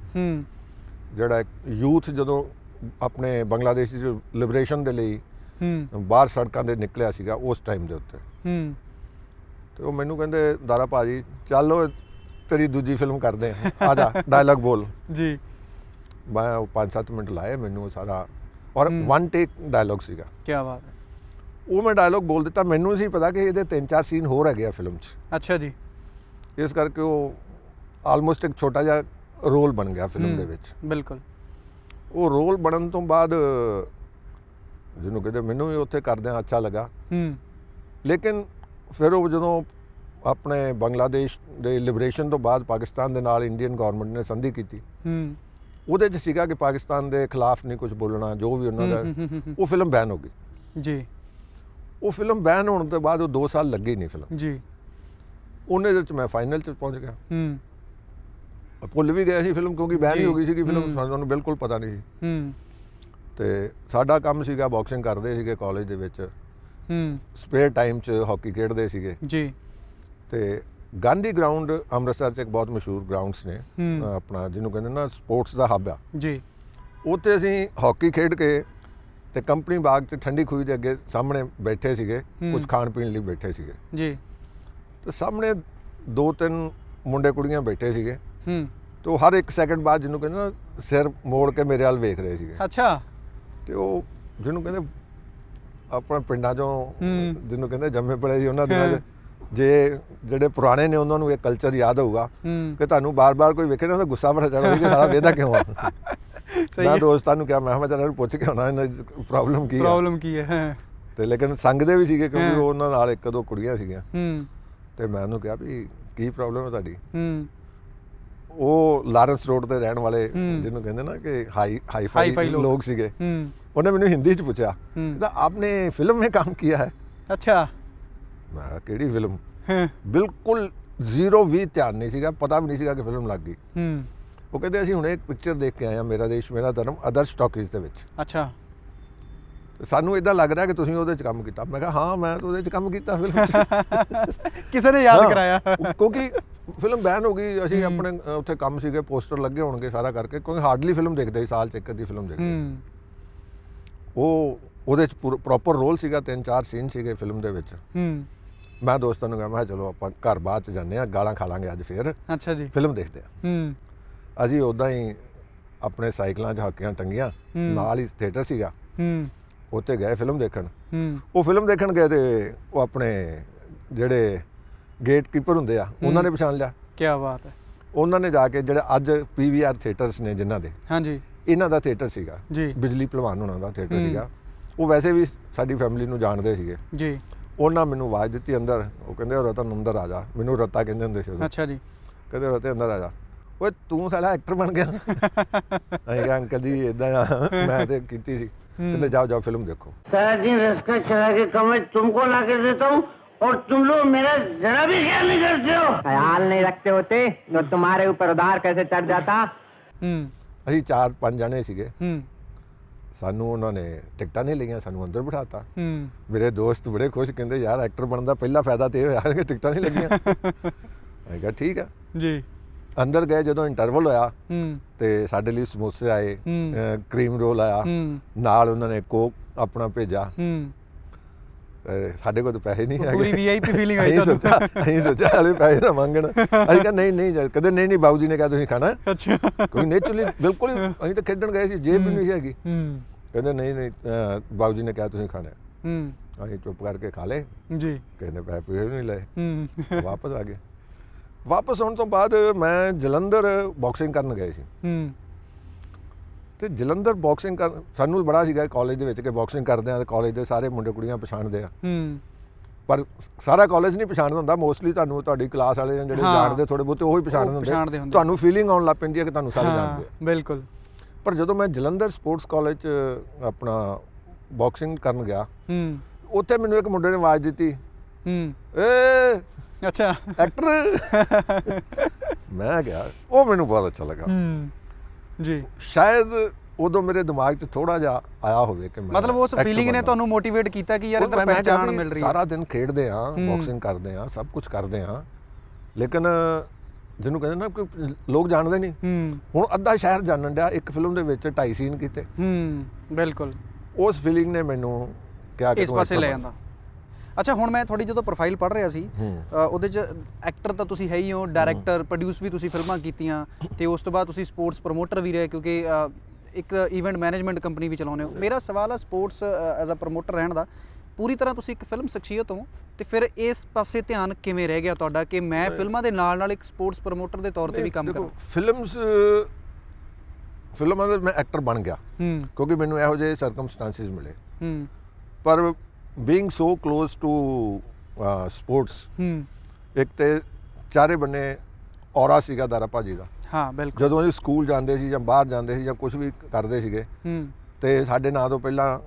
ਜਿਹੜਾ ਯੂਥ ਜਦੋਂ ਆਪਣੇ ਬੰਗਲਾਦੇਸ਼ ਦੀ ਲਿਬਰੇਸ਼ਨ ਦੇ ਲਈ ਬਾਹਰ ਸੜਕਾਂ 'ਤੇ ਨਿਕਲਿਆ ਸੀਗਾ ਉਸ ਟਾਈਮ ਦੇ ਉੱਤੇ। ਤੇ ਉਹ ਮੈਨੂੰ ਕਹਿੰਦੇ ਦਾਰਾ ਭਾਜੀ ਚੱਲ ਤੇਰੀ ਦੂਜੀ ਫਿਲਮ ਕਰਦੇ ਆ ਜਾ ਡਾਇਲੌਗ ਬੋਲ ਜੀ। ਮੈਂ ਉਹ 5-7 ਮਿੰਟ ਲਾਏ, ਮੈਨੂੰ ਉਹ ਸਾਰਾ ਔਰ 1 ਟੇਕ ਡਾਇਲੌਗ ਸੀਗਾ। ਕੀ ਬਾਤ ਹੈ। ਉਹ ਮੈਂ ਡਾਇਲੌਗ ਬੋਲ ਦਿੱਤਾ, ਮੈਨੂੰ ਸੀ ਪਤਾ ਕਿ ਇਹਦੇ 3-4 ਸੀਨ ਹੋਰ ਹੈਗੇ ਆ ਫਿਲਮ 'ਚ। ਅੱਛਾ ਜੀ। ਇਸ ਕਰਕੇ ਉਹ ਆਲਮੋਸਟ ਇੱਕ ਛੋਟਾ ਜਿਹਾ ਰੋਲ ਬਣ ਗਿਆ ਫਿਲਮ ਦੇ ਵਿੱਚ। ਬਿਲਕੁਲ। ਉਹ ਰੋਲ ਬਣਨ ਤੋਂ ਬਾਅਦ ਜਿਹਨੂੰ ਕਹਿੰਦੇ ਮੈਨੂੰ ਵੀ ਉੱਥੇ ਕਰਦਿਆਂ ਅੱਛਾ ਲੱਗਾ। ਲੇਕਿਨ ਫਿਰ ਉਹ ਜਦੋਂ ਆਪਣੇ ਬੰਗਲਾਦੇਸ਼ ਦੇ ਲਿਬਰੇਸ਼ਨ ਤੋਂ ਬਾਅਦ ਪਾਕਿਸਤਾਨ ਦੇ ਨਾਲ ਇੰਡੀਅਨ ਗਵਰਨਮੈਂਟ ਨੇ ਸੰਧੀ ਕੀਤੀ, ਉਹਦੇ 'ਚ ਸੀਗਾ ਕਿ ਪਾਕਿਸਤਾਨ ਦੇ ਖਿਲਾਫ ਨਹੀਂ ਕੁਝ ਬੋਲਣਾ, ਜੋ ਵੀ ਉਹਨਾਂ ਦਾ। ਉਹ ਫਿਲਮ ਬੈਨ ਹੋ ਗਈ ਜੀ। ਉਹ ਫਿਲਮ ਬੈਨ ਹੋਣ ਤੋਂ ਬਾਅਦ ਉਹ 2 ਸਾਲ ਲੱਗੇ ਨਹੀਂ ਫਿਲਮ ਜੀ। ਉਹਨੇ ਵਿੱਚ ਮੈਂ ਫਾਈਨਲ 'ਚ ਪਹੁੰਚ ਗਿਆ। ਭੁੱਲ ਵੀ ਗਿਆ ਸੀ ਫਿਲਮ, ਕਿਉਂਕਿ ਬੈਨ ਹੀ ਹੋ ਗਈ ਸੀਗੀ ਫਿਲਮ, ਸਾਨੂੰ ਬਿਲਕੁਲ ਪਤਾ ਨਹੀਂ ਸੀ। ਤੇ ਸਾਡਾ ਕੰਮ ਸੀਗਾ, ਬਾਕਸਿੰਗ ਕਰਦੇ ਸੀਗੇ ਕਾਲਜ ਦੇ ਵਿੱਚ, ਸਪੇਅਰ ਟਾਈਮ 'ਚ ਹਾਕੀ ਖੇਡਦੇ ਸੀਗੇ ਜੀ। ਤੇ ਗਾਂਧੀ ਗਰਾਊਂਡ ਅੰਮ੍ਰਿਤਸਰ 'ਚ ਇੱਕ ਬਹੁਤ ਮਸ਼ਹੂਰ ਗਰਾਊਂਡਸ ਨੇ, ਆਪਣਾ ਜਿਹਨੂੰ ਕਹਿੰਦੇ ਨਾ ਸਪੋਰਟਸ ਦਾ ਹੱਬ ਆ ਜੀ। ਉੱਥੇ ਅਸੀਂ ਹਾਕੀ ਖੇਡ ਕੇ ਤੇ ਕੰਪਨੀ ਬਾਗ 'ਚ ਠੰਡੀ ਖੂਹੀ ਦੇ ਅੱਗੇ ਸਾਹਮਣੇ ਬੈਠੇ ਸੀਗੇ, ਕੁਝ ਖਾਣ ਪੀਣ ਲਈ ਬੈਠੇ ਸੀਗੇ ਜੀ। ਤੇ ਸਾਹਮਣੇ 2-3 ਮੁੰਡੇ ਕੁੜੀਆਂ ਬੈਠੇ ਸੀਗੇ। ਤੇ ਉਹ ਹਰ 1 ਸੈਕਿੰਡ ਬਾਅਦ ਜਿਹਨੂੰ ਕਹਿੰਦੇ ਨਾ ਸਿਰ ਮੋੜ ਕੇ ਮੇਰੇ ਵੱਲ ਵੇਖ ਰਹੇ ਸੀਗੇ। ਅੱਛਾ। ਤੇ ਉਹ ਜਿਹਨੂੰ ਕਹਿੰਦੇ ਆਪਣਾ ਪਿੰਡਾਂ 'ਚੋਂ ਜਿਹਨੂੰ ਕਹਿੰਦੇ ਜੰਮੇ ਪਲੇ ਸੀ, ਉਹਨਾਂ ਦਿਨਾਂ 'ਚ ਜੇ ਜਿਹੜੇ ਪੁਰਾਣੇ ਨੇ ਉਹਨਾਂ ਨੂੰ ਇਹ ਕਲਚਰ ਯਾਦ ਹੋਊਗਾ ਕਿ ਤੁਹਾਨੂੰ ਬਾਰ-ਬਾਰ ਕੋਈ ਵੇਖੇ ਨਾ ਤਾਂ ਗੁੱਸਾ ਬੜਾ ਚੜ੍ਹਦਾ ਕਿ ਸਾਲਾ ਵੇਖਦਾ ਕਿਉਂ ਆ। ਮੈਂ ਦੋਸਤਾਂ ਨੂੰ ਕਿਹਾ, ਮੈਂ ਕਿਹਾ ਚੱਲ ਪੁੱਛ ਕੇ ਆਉਣਾ ਇਹਨਾਂ ਦੀ ਪ੍ਰੋਬਲਮ ਕੀ ਹੈ। ਤੇ ਲੇਕਿਨ ਸੰਗਦੇ ਵੀ ਸੀਗੇ ਕਿਉਂਕਿ ਉਹਨਾਂ ਨਾਲ 1-2 ਕੁੜੀਆਂ ਸੀਗੀਆਂ। ਤੇ ਮੈਂ ਉਹਨੂੰ ਕਿਹਾ ਵੀ ਕੀ ਪ੍ਰੋਬਲਮ ਹੈ ਤੁਹਾਡੀ। ਉਹ ਲਾਰੈਂਸ ਰੋਡ ਤੇ ਰਹਿਣ ਵਾਲੇ ਜਿਹਨੂੰ ਕਹਿੰਦੇ ਨਾ ਕਿ ਹਾਈ-ਫਾਈ ਲੋਕ ਸੀਗੇ। ਉਹਨੇ ਮੈਨੂੰ ਹਿੰਦੀ 'ਚ ਪੁੱਛਿਆ, ਕਹਿੰਦਾ ਆਪਨੇ ਫਿਲਮ में काम किया है। ਅੱਛਾ। ਮੈਂ ਕਿਹੜੀ ਫਿਲਮ। ਬਿਲਕੁਲ 0 ਵੀ ਧਿਆਨ ਨਹੀਂ ਸੀਗਾ, ਪਤਾ ਵੀ ਨਹੀਂ ਸੀਗਾ ਕਿ ਫਿਲਮ ਲੱਗ ਗਈ। ਉਹ ਕਹਿੰਦੇ ਅਸੀਂ ਹੁਣੇ ਇੱਕ ਪਿਕਚਰ ਦੇਖ ਕੇ ਆਏ ਹਾਂ, ਮੇਰਾ ਦੇਸ਼ ਮੇਰਾ ਧਰਮ, ਆਦਰਸ਼ ਟਾਕੀਜ਼ ਦੇ ਵਿੱਚ। ਅੱਛਾ। ਸਾਨੂੰ ਇਦਾਂ ਲੱਗ ਰਿਹਾ ਕਿ ਤੁਸੀਂ ਉਹਦੇ 'ਚ ਕੰਮ ਕੀਤਾ। ਮੈਂ ਕਿਹਾ ਹਾਂ ਮੈਂ ਤਾਂ ਉਹਦੇ 'ਚ ਕੰਮ ਕੀਤਾ ਫਿਲਮ 'ਚ। ਕਿਸੇ ਨੇ ਯਾਦ ਕਰਾਇਆ ਕਿਉਂਕਿ ਫਿਲਮ ਬੈਨ ਹੋ ਗਈ। ਅਸੀਂ ਆਪਣੇ ਉੱਥੇ ਕੰਮ ਸੀਗੇ, ਪੋਸਟਰ ਲੱਗੇ ਹੋਣਗੇ ਸਾਰਾ ਕਰਕੇ, ਕਿਉਂਕਿ ਹਾਰਡਲੀ ਫਿਲਮ ਦੇਖਦੇ ਸੀ, ਸਾਲ 'ਚ ਇੱਕ ਅੱਧੀ ਫਿਲਮ ਦੇਖਦੇ। ਉਹ ਉਹਦੇ 'ਚ ਪ੍ਰੋਪਰ ਰੋਲ ਸੀਗਾ, 3-4 ਸੀਨ ਸੀਗੇ ਫਿਲਮ ਦੇ ਵਿੱਚ। ਮੈਂ ਦੋਸਤਾਂ ਨੂੰ ਕਿਹਾ, ਮੈਂ ਚਲੋ ਆਪਾਂ ਘਰ ਬਾਅਦ 'ਚ ਜਾਂਦੇ ਹਾਂ, ਗਾਲਾਂ ਖਾ ਲਾਂਗੇ ਅੱਜ ਫਿਰ। ਅੱਛਾ ਜੀ। ਫਿਲਮ ਦੇਖਦੇ ਹਾਂ। ਅਸੀਂ ਉੱਦਾਂ ਹੀ ਆਪਣੇ ਸਾਈਕਲਾਂ 'ਚ ਹਾਕੀਆਂ ਟੰਗੀਆਂ, ਨਾਲ ਹੀ ਥੀਏਟਰ ਸੀਗਾ, ਉੱਥੇ ਗਏ ਫਿਲਮ ਦੇਖਣ। ਉਹ ਫਿਲਮ ਦੇਖਣ ਗਏ ਤੇ ਉਹ ਆਪਣੇ ਜਿਹੜੇ ਗੇਟ ਕੀਪਰ ਹੁੰਦੇ ਆ ਉਹਨਾਂ ਨੇ ਪਛਾਣ ਲਿਆ। ਕੀ ਬਾਤ ਹੈ। ਉਹਨਾਂ ਨੇ ਜਾ ਕੇ ਜਿਹੜੇ ਅੱਜ PVR ਥੀਏਟਰਸ ਨੇ ਜਿਨ੍ਹਾਂ ਦੇ, ਹਾਂਜੀ, ਇਹਨਾਂ ਦਾ ਥੀਏਟਰ ਸੀਗਾ ਜੀ, ਬਿਜਲੀ ਭਲਵਾਨ ਹੋਣਾ ਦਾ ਥੀਏਟਰ ਸੀਗਾ। ਉਹ ਵੈਸੇ ਵੀ ਸਾਡੀ ਫੈਮਿਲੀ ਨੂੰ ਜਾਣਦੇ ਸੀਗੇ ਜੀ। ਉਹਨਾਂ ਮੈਨੂੰ ਆਵਾਜ਼ ਦਿੱਤੀ ਅੰਦਰ। ਉਹ ਕਹਿੰਦੇ ਰਤਨ ਅੰਦਰ ਆ ਜਾ। ਮੈਨੂੰ ਰਤਾ ਕਹਿੰਦੇ ਹੁੰਦੇ ਸੀ। ਅੱਛਾ ਜੀ। ਕਹਿੰਦੇ ਰਤੇ ਅੰਦਰ ਆ ਜਾ। ਓਏ ਤੂੰ ਸਾਲਾ ਐਕਟਰ ਬਣ ਗਿਆ। ਅਸੀਂ ਕਿਹਾ ਅੰਕਲ ਜੀ ਇਦਾਂ ਆ, ਮੈਂ ਤੇ ਕੀਤੀ ਸੀ। कहते जाओ जाओ फिल्म देखो। सारा दिन रस्का चला के कमरे तुमको ला के देता हूँ और तुम लोग मेरा जरा भी ख्याल नहीं करते हो। ख्याल नहीं रखते होते तो तुम्हारे ऊपर उधार कैसे चढ़ जाता। ਅਸੀਂ 4-5 ਜਣੇ ਸੀਗੇ। ਸਾਨੂੰ ਉਹਨਾਂ ਨੇ ਟਿਕਟਾਂ ਨਹੀਂ ਲਈਆਂ, ਸਾਨੂੰ ਅੰਦਰ ਬਿਠਾਤਾ। ਮੇਰੇ ਦੋਸਤ ਬੜੇ ਖੁਸ਼, ਕਹਿੰਦੇ ਯਾਰ ਐਕਟਰ ਬਣਨ ਦਾ ਪਹਿਲਾ ਫਾਇਦਾ ਤੇ ਇਹ ਹੋਇਆ ਕਿ ਟਿਕਟਾਂ ਨਹੀਂ ਲੱਗੀਆਂ। ਮੈਂ ਕਿਹਾ ਠੀਕ ਆ ਜੀ। ਅੰਦਰ ਗਏ, ਜਦੋਂ ਇੰਟਰਵਲ ਹੋਇਆ ਤੇ ਸਾਡੇ ਲਈ ਸਮੋਸੇ ਆਏ, ਕਰੀਮ ਰੋਲ ਆਇਆ, ਨਾਲ ਉਹਨਾਂ ਨੇ ਕੋਕ ਆਪਣਾ ਭੇਜਾ। ਸਾਡੇ ਕੋਲ ਤਾਂ ਪੈਸੇ ਨਹੀਂ ਹੈਗੇ। ਪੂਰੀ VIP ਫੀਲਿੰਗ ਆਈ ਤੁਹਾਨੂੰ। ਅਸੀਂ ਸੋਚਿਆ ਹਾਲੇ ਪੈਸੇ ਨਾ ਮੰਗਣ। ਅਸੀਂ ਕਿਹਾ ਨਹੀਂ ਕਦੇ ਨਹੀਂ ਬਾਬੂ ਜੀ ਨੇ ਕਿਹਾ ਤੁਸੀਂ ਖਾਣਾ। ਅੱਛਾ। ਕੋਈ ਨੇਚਰਲੀ ਬਿਲਕੁਲ ਅਸੀਂ ਤਾਂ ਖੇਡਣ ਗਏ ਸੀ, ਜੇਬ ਵੀ ਨਹੀਂ ਸੀ ਹੈਗੀ। ਕਹਿੰਦੇ ਨਹੀਂ ਬਾਬੂ ਜੀ ਨੇ ਕਿਹਾ ਤੁਸੀਂ ਖਾਣਾ। ਅਸੀਂ ਚੁੱਪ ਕਰਕੇ ਖਾ ਲਏ ਜੀ। ਕਿਸੇ ਨੇ ਪੈਸੇ ਪੂਸੇ ਵੀ ਨਹੀਂ ਲਏ। ਵਾਪਸ ਆ ਗਏ। ਵਾਪਸ ਆਉਣ ਤੋਂ ਬਾਅਦ ਮੈਂ ਜਲੰਧਰ ਬਾਕਸਿੰਗ ਕਰਨ ਗਏ ਸੀ। ਤੇ ਜਲੰਧਰ ਬਾਕਸਿੰਗ ਕਰ ਸਾਨੂੰ ਬੜਾ ਸੀਗਾ ਕਾਲਜ ਦੇ ਵਿੱਚ ਕਿ ਬਾਕਸਿੰਗ ਕਰਦੇ ਆ ਤੇ ਕਾਲਜ ਦੇ ਸਾਰੇ ਮੁੰਡੇ ਕੁੜੀਆਂ ਪਛਾਣਦੇ ਆ। ਪਰ ਸਾਰਾ ਕਾਲਜ ਨਹੀਂ ਪਛਾਣਦਾ ਹੁੰਦਾ, ਮੋਸਟਲੀ ਤੁਹਾਨੂੰ ਤੁਹਾਡੀ ਕਲਾਸ ਵਾਲੇ ਜਿਹੜੇ ਜਾਣਦੇ ਥੋੜੇ ਬਹੁਤੇ ਉਹੀ ਪਛਾਣਦੇ ਹੁੰਦੇ। ਤੁਹਾਨੂੰ ਫੀਲਿੰਗ ਆਉਣ ਲੱਗ ਪੈਂਦੀ ਹੈ ਕਿ ਤੁਹਾਨੂੰ ਸਾਰੇ ਜਾਣਦੇ ਆ। ਬਿਲਕੁਲ। ਪਰ ਜਦੋਂ ਮੈਂ ਜਲੰਧਰ ਸਪੋਰਟਸ ਕਾਲਜ 'ਚ ਆਪਣਾ ਬਾਕਸਿੰਗ ਕਰਨ ਗਿਆ, ਉੱਥੇ ਮੈਨੂੰ ਇੱਕ ਮੁੰਡੇ ਨੇ ਆਵਾਜ਼ ਦਿੱਤੀ, ਏ ਅੱਛਾ ਐਕਟਰ। ਮੈਂ ਕਿਹਾ ਉਹ ਮੈਨੂੰ ਬਹੁਤ ਅੱਛਾ ਲੱਗਾ ਜੀ। ਸ਼ਾਇਦ ਉਦੋਂ ਮੇਰੇ ਦਿਮਾਗ 'ਚ ਥੋੜਾ ਜਿਹਾ ਆਇਆ ਹੋਵੇ ਕਿ ਮਤਲਬ ਉਸ ਫੀਲਿੰਗ ਨੇ ਤੁਹਾਨੂੰ ਮੋਟੀਵੇਟ ਕੀਤਾ ਕਿ ਯਾਰ ਇੱਧਰ ਪਹਿਚਾਣ ਮਿਲ ਰਹੀ ਹੈ। ਸਾਰਾ ਦਿਨ ਖੇਡਦੇ ਆ, ਬਾਕਸਿੰਗ ਕਰਦੇ ਆ, ਸਭ ਕੁਝ ਕਰਦੇ ਆ, ਲੇਕਿਨ ਜਿਹਨੂੰ ਕਹਿੰਦੇ ਨਾ ਕਿ ਲੋਕ ਜਾਣਦੇ ਨਹੀਂ। ਹੁਣ ਅੱਧਾ ਸ਼ਹਿਰ ਜਾਣਨ ਡਿਆ ਇੱਕ ਫਿਲਮ ਦੇ ਵਿੱਚ 2.5 ਸੀਨ ਕੀਤੇ। ਬਿਲਕੁਲ। ਉਸ ਫੀਲਿੰਗ ਨੇ ਮੈਨੂੰ ਕਿਹਾ ਕਿ ਇਸ ਤੂੰ ਪਾਸੇ actor ਲੈ ਬਣ। ਜਾਂਦਾ। ਅੱਛਾ, ਹੁਣ ਮੈਂ ਤੁਹਾਡੀ ਜਦੋਂ ਪ੍ਰੋਫਾਈਲ ਪੜ੍ਹ ਰਿਹਾ ਸੀ, ਉਹਦੇ 'ਚ ਐਕਟਰ ਤਾਂ ਤੁਸੀਂ ਹੈ ਹੀ ਹੋ, ਡਾਇਰੈਕਟਰ, ਪ੍ਰੋਡਿਊਸ ਵੀ ਤੁਸੀਂ ਫਿਲਮਾਂ ਕੀਤੀਆਂ, ਤੇ ਉਸ ਤੋਂ ਬਾਅਦ ਤੁਸੀਂ ਸਪੋਰਟਸ ਪ੍ਰਮੋਟਰ ਵੀ ਰਹੇ, ਕਿਉਂਕਿ ਇੱਕ ਇਵੈਂਟ ਮੈਨੇਜਮੈਂਟ ਕੰਪਨੀ ਵੀ ਚਲਾਉਂਦੇ ਹੋ। ਮੇਰਾ ਸਵਾਲ ਆ ਸਪੋਰਟਸ ਐਜ਼ ਅ ਪ੍ਰਮੋਟਰ ਰਹਿਣ ਦਾ, ਪੂਰੀ ਤਰ੍ਹਾਂ ਤੁਸੀਂ ਇੱਕ ਫਿਲਮ ਸ਼ਖਸੀਅਤ ਹੋ, ਤੇ ਫਿਰ ਇਸ ਪਾਸੇ ਧਿਆਨ ਕਿਵੇਂ ਰਹਿ ਗਿਆ ਤੁਹਾਡਾ ਕਿ ਮੈਂ ਫਿਲਮਾਂ ਦੇ ਨਾਲ ਨਾਲ ਇੱਕ ਸਪੋਰਟਸ ਪ੍ਰਮੋਟਰ ਦੇ ਤੌਰ ਤੇ ਵੀ ਕੰਮ ਕਰਾਂ? ਫਿਲਮਾਂ ਦੇ ਮੈਂ ਐਕਟਰ ਬਣ ਗਿਆ ਕਿਉਂਕਿ ਮੈਨੂੰ ਇਹੋ ਜਿਹੇ ਸਰਕਮਸਟੈਂਸਿਸ ਮਿਲੇ, ਪਰ being so close to sports, ਇੱਕ ਤੇ ਚਾਰੇ ਬੰਨੇ ਔਰਾ ਸੀਗਾ ਦਾਰਾ ਭਾਜੀ ਦਾ। ਹਾਂ ਬਿਲਕੁਲ। ਜਦੋਂ ਅਸੀਂ ਸਕੂਲ ਜਾਂਦੇ ਸੀ ਜਾਂ ਬਾਹਰ ਜਾਂਦੇ ਸੀ ਜਾਂ ਕੁਝ ਵੀ ਕਰਦੇ ਸੀਗੇ ਤੇ ਸਾਡੇ ਨਾਂ ਤੋਂ ਪਹਿਲਾਂ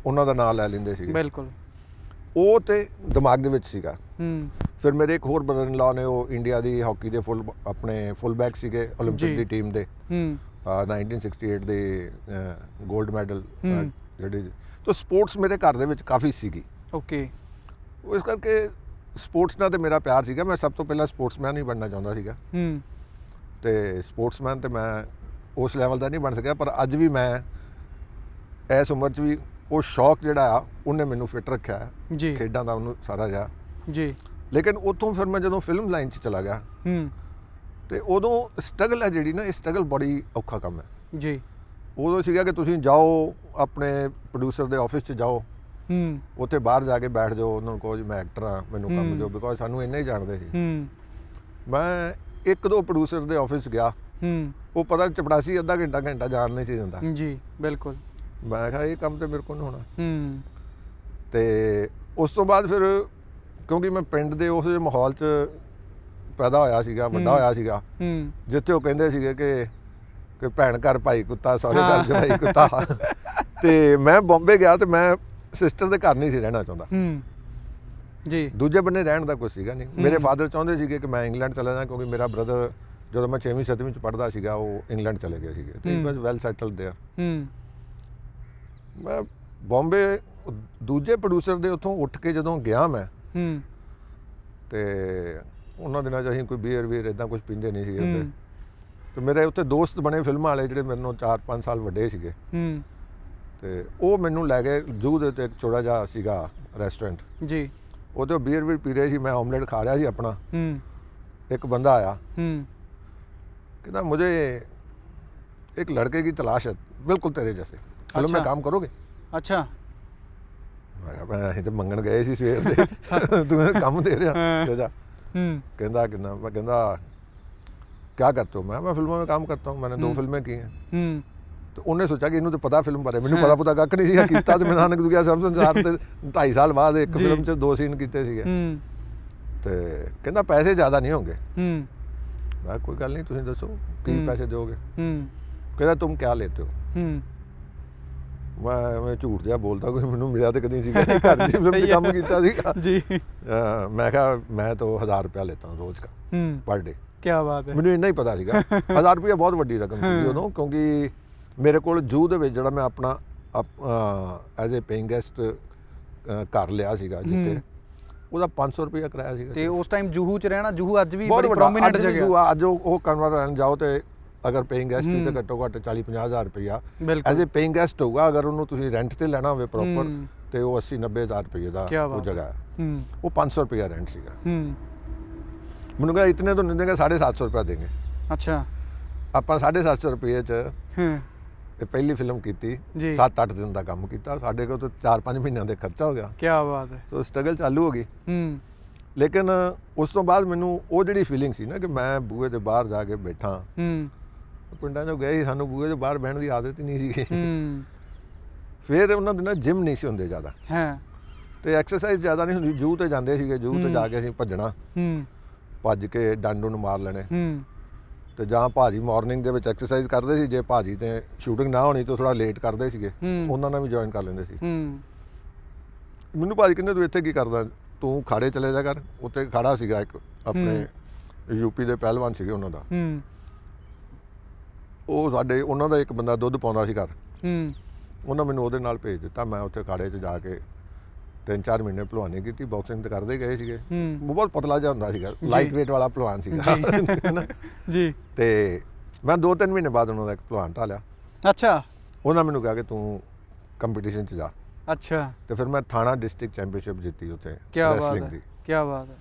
ਉਹਨਾਂ ਦਾ ਨਾਂ ਲੈ ਲੈਂਦੇ ਸੀਗੇ। ਬਿਲਕੁਲ। ਉਹ ਤੇ ਦਿਮਾਗ ਦੇ ਵਿੱਚ ਸੀਗਾ। ਫਿਰ ਮੇਰੇ ਇੱਕ ਹੋਰ ਬ੍ਰਦਰ ਇਨ ਲਾ ਨੇ, ਉਹ ਇੰਡੀਆ ਦੀ ਹਾਕੀ ਦੇ ਫੁੱਲ ਬੈਕ ਸੀਗੇ 올림픽 ਦੀ ਟੀਮ ਦੇ, 1968 ਦੇ 골ਡ ਮੈਡਲ ਜਿਹੜੇ। ਤਾਂ ਸਪੋਰਟਸ ਮੇਰੇ ਘਰ ਦੇ ਵਿੱਚ ਕਾਫੀ ਸੀਗੀ। ਓਕੇ। ਇਸ ਕਰਕੇ ਸਪੋਰਟਸ ਨਾਲ ਤੇ ਮੇਰਾ ਪਿਆਰ ਸੀਗਾ। ਮੈਂ ਸਭ ਤੋਂ ਪਹਿਲਾਂ ਸਪੋਰਟਸਮੈਨ ਹੀ ਬਣਨਾ ਚਾਹੁੰਦਾ ਸੀਗਾ, ਤੇ ਸਪੋਰਟਸਮੈਨ ਤੇ ਮੈਂ ਉਸ ਲੈਵਲ ਦਾ ਨਹੀਂ ਬਣ ਸਕਿਆ, ਪਰ ਅੱਜ ਵੀ ਮੈਂ ਇਸ ਉਮਰ 'ਚ ਵੀ ਉਹ ਸ਼ੌਕ ਜਿਹੜਾ ਆ ਉਹਨੇ ਮੈਨੂੰ ਫਿੱਟ ਰੱਖਿਆ ਜੀ, ਖੇਡਾਂ ਦਾ ਉਹਨੂੰ ਸਾਰਾ ਰਿਹਾ ਜੀ। ਲੇਕਿਨ ਉੱਥੋਂ ਫਿਰ ਮੈਂ ਜਦੋਂ ਫਿਲਮ ਲਾਈਨ 'ਚ ਚਲਾ ਗਿਆ ਤੇ ਉਦੋਂ ਸਟਰਗਲ ਹੈ ਜਿਹੜੀ ਨਾ, ਇਹ ਸਟਰਗਲ ਬੜੀ ਔਖਾ ਕੰਮ ਹੈ ਜੀ। ਉਦੋਂ ਸੀਗਾ ਕਿ ਤੁਸੀਂ ਜਾਓ ਆਪਣੇ ਪ੍ਰੋਡਿਊਸਰ ਦੇ ਆਫਿਸ 'ਚ ਜਾਓ, ਉੱਥੇ ਬਾਹਰ ਜਾ ਕੇ ਬੈਠ ਜਾਓ, ਉਹਨਾਂ ਨੂੰ ਕਹੋ ਜੀ ਮੈਂ ਐਕਟਰ ਹਾਂ, ਮੈਨੂੰ ਕੰਮ ਦਿਓ, ਬਿਕੋਜ਼ ਸਾਨੂੰ ਇੰਨੇ ਹੀ ਜਾਣਦੇ ਸੀ। ਮੈਂ ਇੱਕ ਦੋ ਪ੍ਰੋਡਿਊਸਰ ਦੇ ਆਫਿਸ ਗਿਆ, ਉਹ ਪਤਾ ਚਪੜਾਸੀ ਅੱਧਾ ਘੰਟਾ ਜਾਣ ਨਹੀਂ ਸੀ ਦਿੰਦਾ ਜੀ। ਬਿਲਕੁਲ। ਮੈਂ ਕਿਹਾ ਇਹ ਕੰਮ ਤੇ ਮੇਰੇ ਕੋਲ ਨਹੀਂ ਹੋਣਾ। ਤੇ ਉਸ ਤੋਂ ਬਾਅਦ ਫਿਰ ਕਿਉਂਕਿ ਮੈਂ ਪਿੰਡ ਦੇ ਉਸ ਮਾਹੌਲ 'ਚ ਪੈਦਾ ਹੋਇਆ ਸੀਗਾ, ਵੱਡਾ ਹੋਇਆ ਸੀਗਾ, ਜਿੱਥੇ ਉਹ ਕਹਿੰਦੇ ਸੀਗੇ ਕਿ ਭੈਣ ਘਰ ਭਾਈ ਕੁੱਤਾ, ਸਹੁਰੇ ਘਰ ਜਵਾਈ ਕੁੱਤਾ। ਤੇ ਮੈਂ ਬੰਬੇ ਗਿਆ ਤੇ ਮੈਂ ਸਿਸਟਰ ਦੇ ਘਰ ਨਹੀਂ ਸੀ ਰਹਿਣਾ ਚਾਹੁੰਦਾ ਜੀ। ਦੂਜੇ ਬੰਨੇ ਰਹਿਣ ਦਾ ਕੁਝ ਸੀਗਾ ਨਹੀਂ। ਮੇਰੇ ਫਾਦਰ ਚਾਹੁੰਦੇ ਸੀਗੇ ਕਿ ਮੈਂ ਇੰਗਲੈਂਡ ਚਲਾ ਜਾਵਾਂ, ਕਿਉਂਕਿ ਮੇਰਾ ਬ੍ਰਦਰ ਜਦੋਂ ਮੈਂ 6ਵੀਂ 7ਵੀਂ 'ਚ ਪੜ੍ਹਦਾ ਸੀਗਾ ਉਹ ਇੰਗਲੈਂਡ ਚਲੇ ਗਏ ਸੀਗੇ, ਤੇ ਹੀ ਵਾਸ ਵੈਲ ਸੈਟਲਡ ਦੇਅਰ। ਮੈਂ ਬੰਬੇ ਦੂਜੇ ਪ੍ਰੋਡਿਊਸਰ ਦੇ ਉੱਥੋਂ ਉੱਠ ਕੇ ਜਦੋਂ ਗਿਆ ਮੈਂ, ਤੇ ਉਹਨਾਂ ਦਿਨਾਂ 'ਚ ਅਸੀਂ ਕੋਈ ਬੀਅਰ ਇੱਦਾਂ ਕੁਝ ਪੀਂਦੇ ਨਹੀਂ ਸੀਗੇ ਉੱਥੇ, ਤੇ ਮੇਰੇ ਉੱਥੇ ਦੋਸਤ ਬਣੇ ਫਿਲਮਾਂ ਵਾਲੇ ਜਿਹੜੇ ਮੇਰੇ ਨਾਲੋਂ 4-5 ਸਾਲ ਵੱਡੇ ਸੀਗੇ, ਤੇ ਉਹ ਮੈਨੂੰ ਲੈ ਗਏ ਜੂ ਦੇ ਉੱਤੇ, ਇੱਕ ਛੋਟਾ ਜਿਹਾ ਸੀਗਾ ਰੈਸਟੋਰੈਂਟ ਜੀ, ਉਹਦੇ ਬੀਅਰ ਪੀ ਰਹੇ ਸੀ, ਮੈਂ ਆਮਲੇਟ ਖਾ ਰਿਹਾ ਸੀ ਆਪਣਾ। ਇੱਕ ਬੰਦਾ ਆਇਆ, कहना मुझे एक लड़के की तलाश है बिल्कुल तेरे जैसे, फिल्म में काम करोगे? अच्छा। मैं ਅਸੀਂ ਤੇ ਮੰਗਣ ਗਏ ਸੀ ਸਵੇਰ ਦੇ, ਤੂੰ ਕੰਮ ਦੇ ਰਿਹਾ ਜਾ। ਕਹਿੰਦਾ ਕਿੰਨਾ? ਮੈਂ ਕਹਿੰਦਾ क्या करते हो? मैं फिल्मों में काम करता हूँ, मैंने 2 फिल्में की हैं। तो उन्हें सोचा कि इन्हों तो पता फिल्म बारे, मैनू पता पुता कख नहीं सीगा कीता, ते मैं नानक दुखिया सब संसार ते 2.5 साल बाद एक फिल्म 'ਚ 2 सीन कीते सीगे। ਤੇ ਕਹਿੰਦਾ ਪੈਸੇ ਜ਼ਿਆਦਾ ਨਹੀਂ ਹੋਣਗੇ। मैं कोई गल नहीं, तुम दसो की पैसे दोगे? कहता तुम क्या लेते हो? मैं झूठ जिहा बोलता, कोई मैनू मिलिया तो कदी सीगा नहीं, घर दी फिल्म 'ਚ काम कीता सीगा जी। मैं कहा मैं तो 1000 रुपया लेता हूँ रोज़ का पर डे। क्या बात है। मैनू इन्ना ही पता सीगा। 1000 रुपया बहुत वड्डी रकम सी उदों, क्योंकि मेरे कोल जू दे विच जिहड़ा मैं अपना एज ए पेइंग गेस्ट घर लिया सीगा, जिथे ਉਹਦਾ 500 ਰੁਪਇਆ ਕਿਰਾਇਆ ਸੀਗਾ। ਤੇ ਉਸ ਟਾਈਮ ਜੂਹੂ 'ਚ ਰਹਿਣਾ, ਜੂਹੂ ਅੱਜ ਵੀ ਬੜੀ ਪ੍ਰੋਮਿਨੈਂਟ ਜਗ੍ਹਾ। ਅੱਜ ਉਹ ਕਨਵਰ ਰਹਿਣ ਜਾਓ ਤੇ ਅਗਰ ਪੇਇੰਗ ਗੈਸਟ ਤੇ ਘੱਟੋ ਘੱਟ 40-50 ਹਜ਼ਾਰ ਰੁਪਇਆ ਐਜ਼ ਏ ਪੇਇੰਗ ਗੈਸਟ ਹੋਊਗਾ। ਅਗਰ ਉਹਨੂੰ ਤੁਸੀਂ ਰੈਂਟ ਤੇ ਲੈਣਾ ਹੋਵੇ ਪ੍ਰੋਪਰ, ਤੇ ਉਹ 80-90 ਹਜ਼ਾਰ ਰੁਪਏ ਦਾ ਉਹ ਜਗ੍ਹਾ ਹੈ। ਉਹ 500 ਰੁਪਇਆ ਰੈਂਟ ਸੀਗਾ। ਮੈਨੂੰ ਕਹਿੰਦਾ ਇਤਨੇ ਤੋਂ ਨਹੀਂ ਦੇਗਾ, 750 ਰੁਪਇਆ ਦੇਂਗੇ। ਅੱਛਾ। ਆਪਾਂ 750 ਰੁਪਏ 'ਚ ਤੇ ਪਹਿਲੀ ਫਿਲਮ ਕੀਤੀ, 7-8 ਦਿਨ ਦਾ ਕੰਮ ਕੀਤਾ, ਸਾਡੇ ਕੋਲ ਤਾਂ 4-5 ਮਹੀਨਿਆਂ ਦੇ ਖਰਚਾ ਹੋ ਗਿਆ। ਕੀ ਬਾਤ ਹੈ। ਸੋ ਸਟਰਗਲ ਚਾਲੂ ਹੋ ਗਈ। ਲੇਕਿਨ ਉਸ ਤੋਂ ਬਾਅਦ ਮੈਨੂੰ ਉਹ ਜਿਹੜੀ ਫੀਲਿੰਗ ਸੀ ਨਾ ਕਿ ਮੈਂ ਬੂਹੇ ਦੇ ਬਾਹਰ ਜਾ ਕੇ ਬੈਠਾ, ਪਿੰਡਾਂ 'ਚੋਂ ਗਏ ਸੀ, ਸਾਨੂੰ ਬੂਹੇ ਦੇ ਬਾਹਰ ਬਹਿਣ ਦੀ ਆਦਤ ਹੀ ਨਹੀਂ ਸੀਗੀ। ਫਿਰ ਉਹਨਾਂ ਦਿਨਾਂ ਜਿਮ ਨਹੀਂ ਸੀ ਹੁੰਦੇ ਜ਼ਿਆਦਾ, ਤੇ ਐਕਸਰਸਾਈਜ਼ ਜ਼ਿਆਦਾ ਨਹੀਂ ਹੁੰਦੀ। ਜੂ ਤੇ ਜਾਂਦੇ ਸੀਗੇ, ਜੂ ਤੇ ਜਾ ਕੇ ਅਸੀਂ ਭੱਜਣਾ, ਭੱਜ ਕੇ ਡੰਡ ਨੂੰ ਮਾਰ ਲੈਣੇ। ਤੇ ਜਾਂ ਭਾਜੀ ਮਾਰਨਿੰਗ ਦੇ ਵਿੱਚ ਐਕਸਰਸਾਈਜ਼ ਕਰਦੇ ਸੀ, ਜੇ ਭਾਜੀ ਤੇ ਸ਼ੂਟਿੰਗ ਨਾ ਹੋਣੀ ਤਾਂ ਥੋੜਾ ਲੇਟ ਕਰਦੇ ਸੀਗੇ, ਉਹਨਾਂ ਨਾਲ ਵੀ ਜੁਆਇਨ ਕਰ ਲੈਂਦੇ ਸੀ। ਮੈਨੂੰ ਭਾਜੀ ਕਹਿੰਦੇ ਤੂੰ ਇੱਥੇ ਕੀ ਕਰਦਾ, ਤੂੰ ਖਾੜੇ ਚਲੇ ਜਾ ਕਰ। ਉੱਥੇ ਖਾੜਾ ਸੀਗਾ ਇੱਕ ਆਪਣੇ ਯੂਪੀ ਦੇ ਪਹਿਲਵਾਨ ਸੀਗੇ ਉਹਨਾਂ ਦਾ, ਉਹ ਸਾਡੇ ਉਹਨਾਂ ਦਾ ਇੱਕ ਬੰਦਾ ਦੁੱਧ ਪਾਉਂਦਾ ਸੀ ਘਰ, ਉਹਨਾਂ ਮੈਨੂੰ ਉਹਦੇ ਨਾਲ ਭੇਜ ਦਿੱਤਾ। ਮੈਂ ਉੱਥੇ ਖਾੜੇ 'ਚ ਜਾ ਕੇ 3-4 ਮਹੀਨੇ ਭਲਵਾਨੀ ਕੀਤੀ। ਬਾਕਸਿੰਗ ਤਾਂ ਕਰਦੇ ਗਏ ਸੀਗੇ, ਬਹੁਤ ਪਤਲਾ ਜਿਹਾ ਹੁੰਦਾ ਸੀਗਾ, ਲਾਈਟ ਵੇਟ ਵਾਲਾ ਭਲਵਾਨ ਸੀਗਾ ਜੀ। ਤੇ ਮੈਂ 2-3 ਮਹੀਨੇ ਬਾਅਦ ਉਹਨਾਂ ਦਾ ਇੱਕ ਭਲਵਾਨ ਢਾਲਿਆ। ਅੱਛਾ। ਉਹਨਾਂ ਮੈਨੂੰ ਕਿਹਾ ਕਿ ਤੂੰ ਕੰਪੀਟੀਸ਼ਨ 'ਚ ਜਾ। ਅੱਛਾ, ਤੇ ਫਿਰ ਮੈਂ ਥਾਣਾ ਡਿਸਟ੍ਰਿਕਟ ਚੈਂਪੀਅਨਸ਼ਿਪ ਜਿੱਤੀ ਉੱਥੇ ਕੀ ਬਾਤ ਰੈਸਲਿੰਗ ਹੈ, ਦੀ। ਕੀ ਬਾਤ ਹੈ।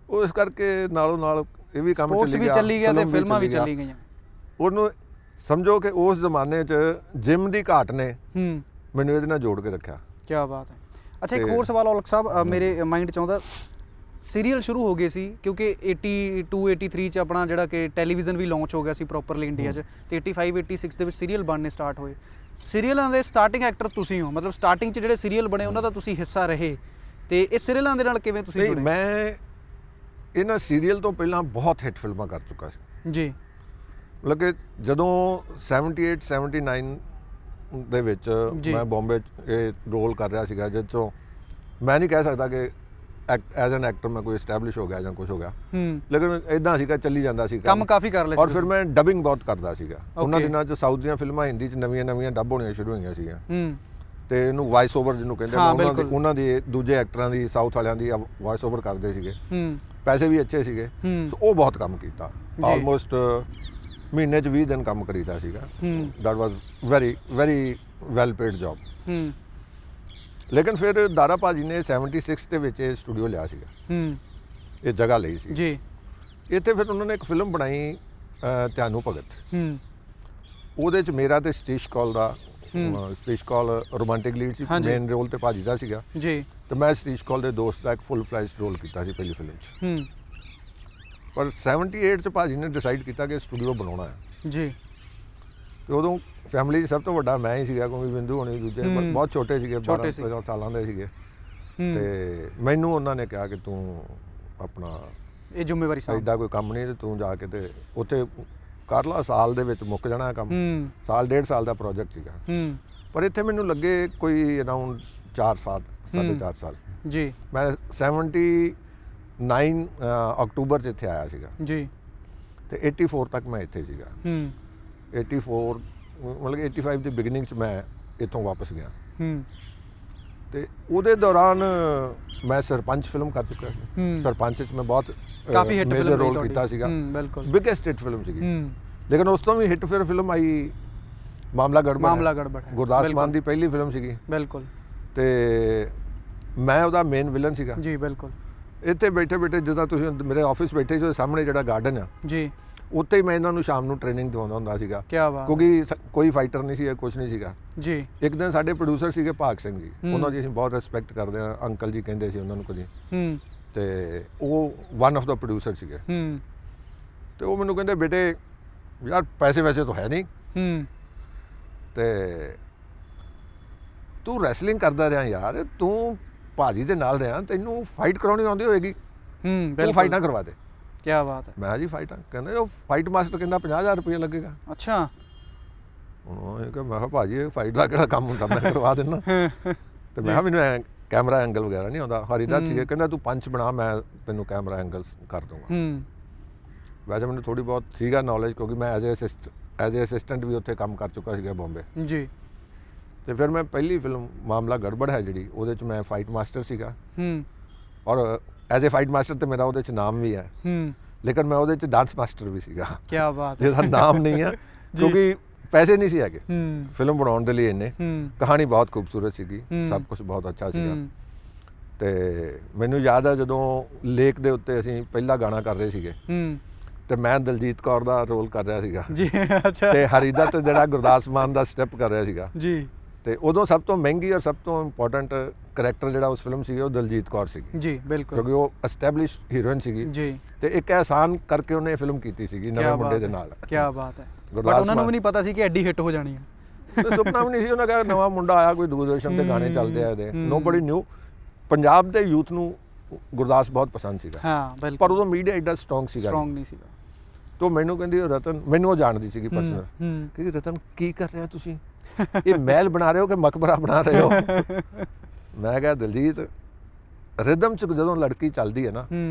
ਉਹ ਇਸ ਕਰਕੇ ਨਾਲੋਂ ਨਾਲ ਇਹ ਵੀ ਕੰਮ ਸਪੋਰਟਸ ਵੀ ਚੱਲੀ ਗਿਆ ਤੇ ਫਿਲਮਾਂ ਵੀ ਚੱਲੀ ਗਈਆਂ। ਉਹਨੂੰ ਸਮਝੋ ਕਿ ਉਸ ਜ਼ਮਾਨੇ 'ਚ ਜਿਮ ਦੀ ਘਾਟ ਨੇ ਮੈਨੂੰ ਇਹਦੇ ਨਾਲ ਜੋੜ ਕੇ ਰੱਖਿਆ। ਕੀ ਬਾਤ ਹੈ। ਅੱਛਾ, ਇੱਕ ਹੋਰ ਸਵਾਲ ਔਲਖ ਸਾਹਿਬ ਮੇਰੇ ਮਾਈਂਡ 'ਚ ਆਉਂਦਾ, ਸੀਰੀਅਲ ਸ਼ੁਰੂ ਹੋ ਗਏ ਸੀ ਕਿਉਂਕਿ 82 83 ਚ ਆਪਣਾ ਜਿਹੜਾ ਕਿ ਟੈਲੀਵਿਜ਼ਨ ਵੀ ਲਾਂਚ ਹੋ ਗਿਆ ਸੀ ਪ੍ਰੋਪਰਲੀ ਇੰਡੀਆ 'ਚ, ਤੇ 85 86 ਦੇ ਵਿੱਚ ਸੀਰੀਅਲ ਬਣਨੇ ਸਟਾਰਟ ਹੋਏ। ਸੀਰੀਅਲਾਂ ਦੇ ਸਟਾਰਟਿੰਗ ਐਕਟਰ ਤੁਸੀਂ ਹੋ, ਮਤਲਬ ਸਟਾਰਟਿੰਗ 'ਚ ਜਿਹੜੇ ਸੀਰੀਅਲ ਬਣੇ ਉਹਨਾਂ ਦਾ ਤੁਸੀਂ ਹਿੱਸਾ ਰਹੇ, ਤੇ ਇਹ ਸੀਰੀਅਲਾਂ ਦੇ ਨਾਲ ਕਿਵੇਂ ਤੁਸੀਂ ਨਹੀਂ, ਜੁੜੇ? ਮੈਂ ਇਹਨਾਂ ਸੀਰੀਅਲ ਤੋਂ ਪਹਿਲਾਂ ਬਹੁਤ ਹਿੱਟ ਫਿਲਮਾਂ ਕਰ ਚੁੱਕਾ ਸੀ ਜੀ। ਮਤਲਬ ਕਿ ਜਦੋਂ 78 79 ਦੇ ਵਿੱਚ ਮੈਂ ਬੰਬੇ 'ਚ ਇਹ ਰੋਲ ਕਰ ਰਿਹਾ ਸੀਗਾ, ਜਿਸ 'ਚੋਂ ਮੈਂ ਨਹੀਂ ਕਹਿ ਸਕਦਾ ਕਿ ਐਜ਼ ਐਨ ਐਕਟਰ ਮੈਂ ਕੋਈ ਐਸਟੈਬਲਿਸ਼ ਹੋ ਗਿਆ ਜਾਂ ਕੁਝ ਹੋ ਗਿਆ, ਲੇਕਿਨ ਇਦਾਂ ਸੀਗਾ, ਚੱਲੀ ਜਾਂਦਾ ਸੀ ਕੰਮ ਕਾਫੀ ਕਰ ਲਿਆ। ਔਰ ਫਿਰ ਮੈਂ ਡਬਿੰਗ ਬਹੁਤ ਕਰਦਾ ਸੀਗਾ ਉਹਨਾਂ ਦਿਨਾਂ 'ਚ। ਸਾਊਥ ਦੀਆਂ ਫਿਲਮਾਂ ਹਿੰਦੀ 'ਚ ਨਵੀਆਂ ਡੱਬ ਹੋਣੀਆਂ ਸ਼ੁਰੂ ਹੋਈਆਂ ਸੀਗੀਆਂ, ਤੇ ਇਹਨੂੰ ਵਾਇਸ ਓਵਰ ਜਿਹਨੂੰ ਕਹਿੰਦੇ ਨੇ, ਉਹਨਾਂ ਦੀ ਦੂਜੇ ਐਕਟਰਾਂ ਦੀ, ਸਾਊਥ ਵਾਲਿਆਂ ਦੀ ਵਾਇਸ ਓਵਰ ਕਰਦੇ ਸੀਗੇ। ਪੈਸੇ ਵੀ ਅੱਛੇ ਸੀਗੇ, ਸੋ ਉਹ ਬਹੁਤ ਕੰਮ ਕੀਤਾ। ਆਲਮੋਸਟ ਮਹੀਨੇ 'ਚ 20 ਦਿਨ ਕੰਮ ਕਰੀਦਾ ਸੀਗਾ। That was very very well paid job. ਲੇਕਿਨ ਫਿਰ ਦਾਰਾ ਭਾਜੀ ਨੇ 76 ਦੇ ਵਿੱਚ ਇਹ ਸਟੂਡੀਓ ਲਿਆ ਸੀਗਾ, ਇਹ ਜਗ੍ਹਾ ਲਈ ਸੀ ਜੀ। ਇੱਥੇ ਫਿਰ ਉਹਨਾਂ ਨੇ ਇੱਕ ਫਿਲਮ ਬਣਾਈ ਧਿਆਨੂ ਭਗਤ। ਉਹਦੇ 'ਚ ਮੇਰਾ ਤੇ ਸਤੀਸ਼ ਕੌਲ ਦਾ, ਸਤੀਸ਼ ਕੌਲ ਰੋਮਾਂਟਿਕ ਲੀਡ ਸੀ, ਮੇਨ ਰੋਲ ਤੇ ਭਾਜੀ ਦਾ ਸੀਗਾ ਜੀ, ਤੇ ਮੈਂ ਸਤੀਸ਼ ਕੌਲ ਦੇ ਦੋਸਤ ਦਾ ਇੱਕ ਫੁੱਲ ਫਲੈਸ਼ ਰੋਲ ਕੀਤਾ ਸੀ ਪਹਿਲੀ ਫਿਲਮ 'ਚ। ਪਰ 78 'ਚ ਭਾਜੀ ਨੇ ਡਿਸਾਈਡ ਕੀਤਾ ਕਿ ਸਟੂਡੀਓ ਬਣਾਉਣਾ ਹੈ ਜੀ, ਤੇ ਉਦੋਂ ਫੈਮਿਲੀ 'ਚ ਸਭ ਤੋਂ ਵੱਡਾ ਮੈਂ ਹੀ ਸੀਗਾ, ਕਿਉਂਕਿ ਬਿੰਦੂ ਹੋਣੀ ਦੂਜੇ ਬਹੁਤ ਛੋਟੇ ਸੀਗੇ, 12 ਸਾਲਾਂ ਦੇ ਸੀਗੇ। ਤੇ ਮੈਨੂੰ ਉਹਨਾਂ ਨੇ ਕਿਹਾ ਕਿ ਤੂੰ ਆਪਣਾ ਇਹ ਜ਼ਿੰਮੇਵਾਰੀ ਸਾਂਭ, ਐਡਾ ਕੋਈ ਕੰਮ ਨਹੀਂ, ਤੇ ਤੂੰ ਜਾ ਕੇ ਤੇ ਉੱਥੇ ਕਰ ਲਾ, ਸਾਲ ਦੇ ਵਿੱਚ ਮੁੱਕ ਜਾਣਾ ਕੰਮ। ਸਾਲ 1.5 ਸਾਲ ਦਾ ਪ੍ਰੋਜੈਕਟ ਸੀਗਾ, ਪਰ ਇੱਥੇ ਮੈਨੂੰ ਲੱਗੇ ਕੋਈ ਅਰਾਊਂਡ 4 ਸਾਲ 4.5 ਸਾਲ ਜੀ। ਮੈਂ 79 ਅਕਤੂਬਰ 'ਚ ਇੱਥੇ ਆਇਆ ਸੀਗਾ ਜੀ, ਤੇ 84 ਤੱਕ ਮੈਂ ਇੱਥੇ ਸੀਗਾ। 84 ਮਤਲਬ ਕਿ 85 ਦੀ ਬਿਗਨਿੰਗ 'ਚ ਮੈਂ ਇੱਥੋਂ ਵਾਪਸ ਗਿਆ। ਤੇ ਉਹਦੇ ਦੌਰਾਨ ਮੈਂ ਸਰਪੰਚ ਫਿਲਮ ਕਰ ਚੁੱਕਾ ਸੀ। ਸਰਪੰਚ 'ਚ ਮੈਂ ਬਹੁਤ ਕਾਫੀ ਹਿੱਟ ਮੇਜਰ ਰੋਲ ਕੀਤਾ ਸੀਗਾ, ਬਿਲਕੁਲ ਬਿਗੇਸਟ ਹਿੱਟ ਫਿਲਮ ਸੀਗੀ। ਲੇਕਿਨ ਉਸ ਤੋਂ ਵੀ ਹਿੱਟ ਫਿਰ ਫਿਲਮ ਆਈ ਮਾਮਲਾ ਗੜਬੜ ਹੈ, ਗੁਰਦਾਸ ਮਾਨ ਦੀ ਪਹਿਲੀ ਫਿਲਮ ਸੀਗੀ। ਬਿਲਕੁਲ, ਤੇ ਮੈਂ ਉਹਦਾ ਮੇਨ ਵਿਲਨ ਸੀਗਾ ਜੀ। ਬਿਲਕੁਲ, ਇੱਥੇ ਬੈਠੇ ਜਿੱਦਾਂ ਤੁਸੀਂ ਮੇਰੇ ਆਫਿਸ ਬੈਠੇ ਜੋ ਸਾਹਮਣੇ ਜਿਹੜਾ ਗਾਰਡਨ ਆ ਜੀ, ਉੱਥੇ ਹੀ ਮੈਂ ਇਹਨਾਂ ਨੂੰ ਸ਼ਾਮ ਨੂੰ ਟ੍ਰੇਨਿੰਗ ਦਿਵਾਉਂਦਾ ਹੁੰਦਾ ਸੀਗਾ। ਕੀ ਬਾਤ, ਕਿਉਂਕਿ ਕੋਈ ਫਾਈਟਰ ਨਹੀਂ ਸੀ, ਕੁਝ ਨਹੀਂ ਸੀਗਾ ਜੀ। ਇੱਕ ਦਿਨ ਸਾਡੇ ਪ੍ਰੋਡਿਊਸਰ ਸੀਗੇ ਭਾਗ ਸਿੰਘ ਜੀ, ਉਹਨਾਂ ਦੀ ਅਸੀਂ ਬਹੁਤ ਰਿਸਪੈਕਟ ਕਰਦੇ ਹਾਂ, ਅੰਕਲ ਜੀ ਕਹਿੰਦੇ ਸੀ ਉਹਨਾਂ ਨੂੰ ਕਦੀ, ਤੇ ਉਹ ਵਨ ਆਫ ਦਾ ਪ੍ਰੋਡਿਊਸਰ ਸੀਗੇ। ਤੇ ਉਹ ਮੈਨੂੰ ਕਹਿੰਦੇ, ਬੇਟੇ ਯਾਰ ਪੈਸੇ ਵੈਸੇ ਤਾਂ ਹੈ ਨਹੀਂ, ਤੇ ਤੂੰ ਰੈਸਲਿੰਗ ਕਰਦਾ ਰਿਹਾ ਯਾਰ, ਤੂੰ ਭਾਜੀ ਦੇ ਨਾਲ ਰਿਹਾ, ਤੈਨੂੰ ਫਾਈਟ ਕਰਾਉਣੀ ਆਉਂਦੀ ਹੋਏਗੀ, ਤੂੰ ਫਾਈਟਾਂ ਕਰਵਾ ਦੇ। ਕੀ ਬਾਤ ਹੈ। ਮੈਂ ਜੀ ਫਾਈਟਾਂ, ਕਹਿੰਦੇ ਉਹ ਫਾਈਟ ਮਾਸਟਰ ਕਹਿੰਦਾ 50,000 ਰੁਪਏ ਲੱਗੇਗਾ। ਅੱਛਾ। ਹੁਣ ਇਹ ਕਿ ਮੈਂ ਕਿਹਾ ਭਾਜੀ ਫਾਈਟ ਦਾ ਕਿਹੜਾ ਕੰਮ ਹੁੰਦਾ, ਮੈਂ ਕਰਵਾ ਦਿੰਦਾ। ਤੇ ਮੈਂ ਕਿਹਾ ਮੈਨੂੰ ਕੈਮਰਾ ਐਂਗਲ ਵਗੈਰਾ ਨਹੀਂ ਆਉਂਦਾ। ਹਰੀਦਾਸ ਸੀਗੇ, ਕਹਿੰਦਾ ਤੂੰ ਪੰਚ ਬਣਾ, ਮੈਂ ਤੈਨੂੰ ਕੈਮਰਾ ਐਂਗਲਸ ਕਰ ਦੂੰਗਾ। ਵੈਸੇ ਮੈਨੂੰ ਥੋੜੀ ਬਹੁਤ ਸੀਗਾ ਨੌਲੇਜ, ਕਿਉਂਕਿ ਮੈਂ ਐਜ਼ ਏ ਅਸਿਸਟੈਂਟ ਵੀ ਉੱਥੇ ਕੰਮ ਕਰ ਚੁੱਕਾ ਸੀਗਾ ਬੰਬੇ ਜੀ। ਤੇ ਫਿਰ ਮੈਂ ਪਹਿਲੀ ਫਿਲਮ ਮਾਮਲਾ ਗੜਬੜ ਹੈ ਜਿਹੜੀ, ਉਹਦੇ 'ਚ ਮੈਂ ਫਾਈਟ ਮਾਸਟਰ ਸੀਗਾ, ਔਰ ਐਜ਼ ਏ ਫਾਈਟ ਮਾਸਟਰ ਤੇ ਮੇਰਾ ਉਹਦੇ 'ਚ ਨਾਮ ਵੀ ਹੈ, ਲੇਕਿਨ ਮੈਂ ਉਹਦੇ 'ਚ ਡਾਂਸ ਮਾਸਟਰ ਵੀ ਸੀਗਾ। ਕੀ ਬਾਤ ਹੈ। ਜਿਹਦਾ ਨਾਮ ਨਹੀਂ ਹੈ ਕਿਉਂਕਿ ਪੈਸੇ ਨਹੀਂ ਸੀ ਹੈਗੇ ਫਿਲਮ ਬਣਾਉਣ ਦੇ ਲਈ ਇੰਨੇ। ਕਹਾਣੀ ਬਹੁਤ ਖੂਬਸੂਰਤ ਸੀਗੀ, ਸਭ ਕੁਝ ਬਹੁਤ ਅੱਛਾ ਸੀਗਾ। ਤੇ ਮੈਨੂੰ ਯਾਦ ਹੈ ਜਦੋਂ ਲੇਕ ਦੇ ਉੱਤੇ ਅਸੀਂ ਪਹਿਲਾ ਗਾਣਾ ਕਰ ਰਹੇ ਸੀਗੇ, ਤੇ ਮੈਂ ਦਲਜੀਤ ਕੌਰ ਦਾ ਰੋਲ ਕਰ ਰਿਹਾ ਸੀਗਾ ਜੀ। ਅੱਛਾ। ਤੇ ਹਰੀਦਤ ਜਿਹੜਾ ਗੁਰਦਾਸ ਮਾਨ ਦਾ ਸਟੈਪ ਕਰ ਰਿਹਾ ਸੀਗਾ ਜੀ। ਤੇ ਉਦੋਂ ਸਭ ਤੋਂ ਮਹਿੰਗੀ ਔਰ ਸਭ ਤੋਂ ਇੰਪੋਰਟੈਂਟ ਕਰੈਕਟਰ ਜਿਹੜਾ ਉਸ ਫਿਲਮ ਸੀ ਉਹ ਦਲਜੀਤ ਕੌਰ ਸੀਗੀ ਜੀ। ਬਿਲਕੁਲ, ਕਿਉਂਕਿ ਉਹ ਐਸਟੈਬਲਿਸ਼ ਹੀਰੋਇਨ ਸੀਗੀ ਜੀ, ਤੇ ਇੱਕ ਅਹਿਸਾਨ ਕਰਕੇ ਉਹਨੇ ਫਿਲਮ ਕੀਤੀ ਸੀਗੀ ਨਵੇਂ ਮੁੰਡੇ ਦੇ ਨਾਲ। ਕੀ ਬਾਤ ਹੈ। ਬਟ ਉਹਨਾਂ ਨੂੰ ਵੀ ਨਹੀਂ ਪਤਾ ਸੀ ਕਿ ਐਡੀ ਹਿੱਟ ਹੋ ਜਾਣੀ ਹੈ। ਸੁਪਨਾ ਵੀ ਨਹੀਂ ਸੀ, ਉਹਨਾਂ ਕਿਹਾ ਨਵਾਂ ਮੁੰਡਾ ਆਇਆ, ਕੋਈ ਦੂਰਦਰਸ਼ਨ ਤੇ ਗਾਣੇ ਚੱਲਦੇ ਆ ਇਹਦੇ, ਨੋਬਡੀ ਨਿਊ। ਪੰਜਾਬ ਦੇ ਯੂਥ ਨੂੰ ਗੁਰਦਾਸ ਬਹੁਤ ਪਸੰਦ ਸੀਗਾ। ਹਾਂ ਬਿਲਕੁਲ, ਪਰ ਉਦੋਂ ਮੀਡੀਆ ਐਡਾ ਸਟਰੋਂਗ ਨਹੀਂ ਸੀਗਾ। ਤੋ ਮੈਨੂੰ ਕਹਿੰਦੀ ਰਤਨ, ਮੈਨੂੰ ਉਹ ਜਾਣਦੀ ਸੀਗੀ ਪਰਸਨਲ, ਕਹਿੰਦੀ ਰਤਨ ਕੀ ਕਰ ਰਹੇ ਹੋ ਤੁਸੀਂ, ਇਹ ਮਹਿਲ ਬਣਾ ਰਹੇ ਹੋ ਕਿ ਮਕਬਰਾ ਬਣਾ ਰਹੇ ਹੋ। ਮੈਂ ਕਿਹਾ ਦਲਜੀਤ, ਰਿਦਮ 'ਚ ਜਦੋਂ ਲੜਕੀ ਚੱਲਦੀ ਹੈ ਨਾ,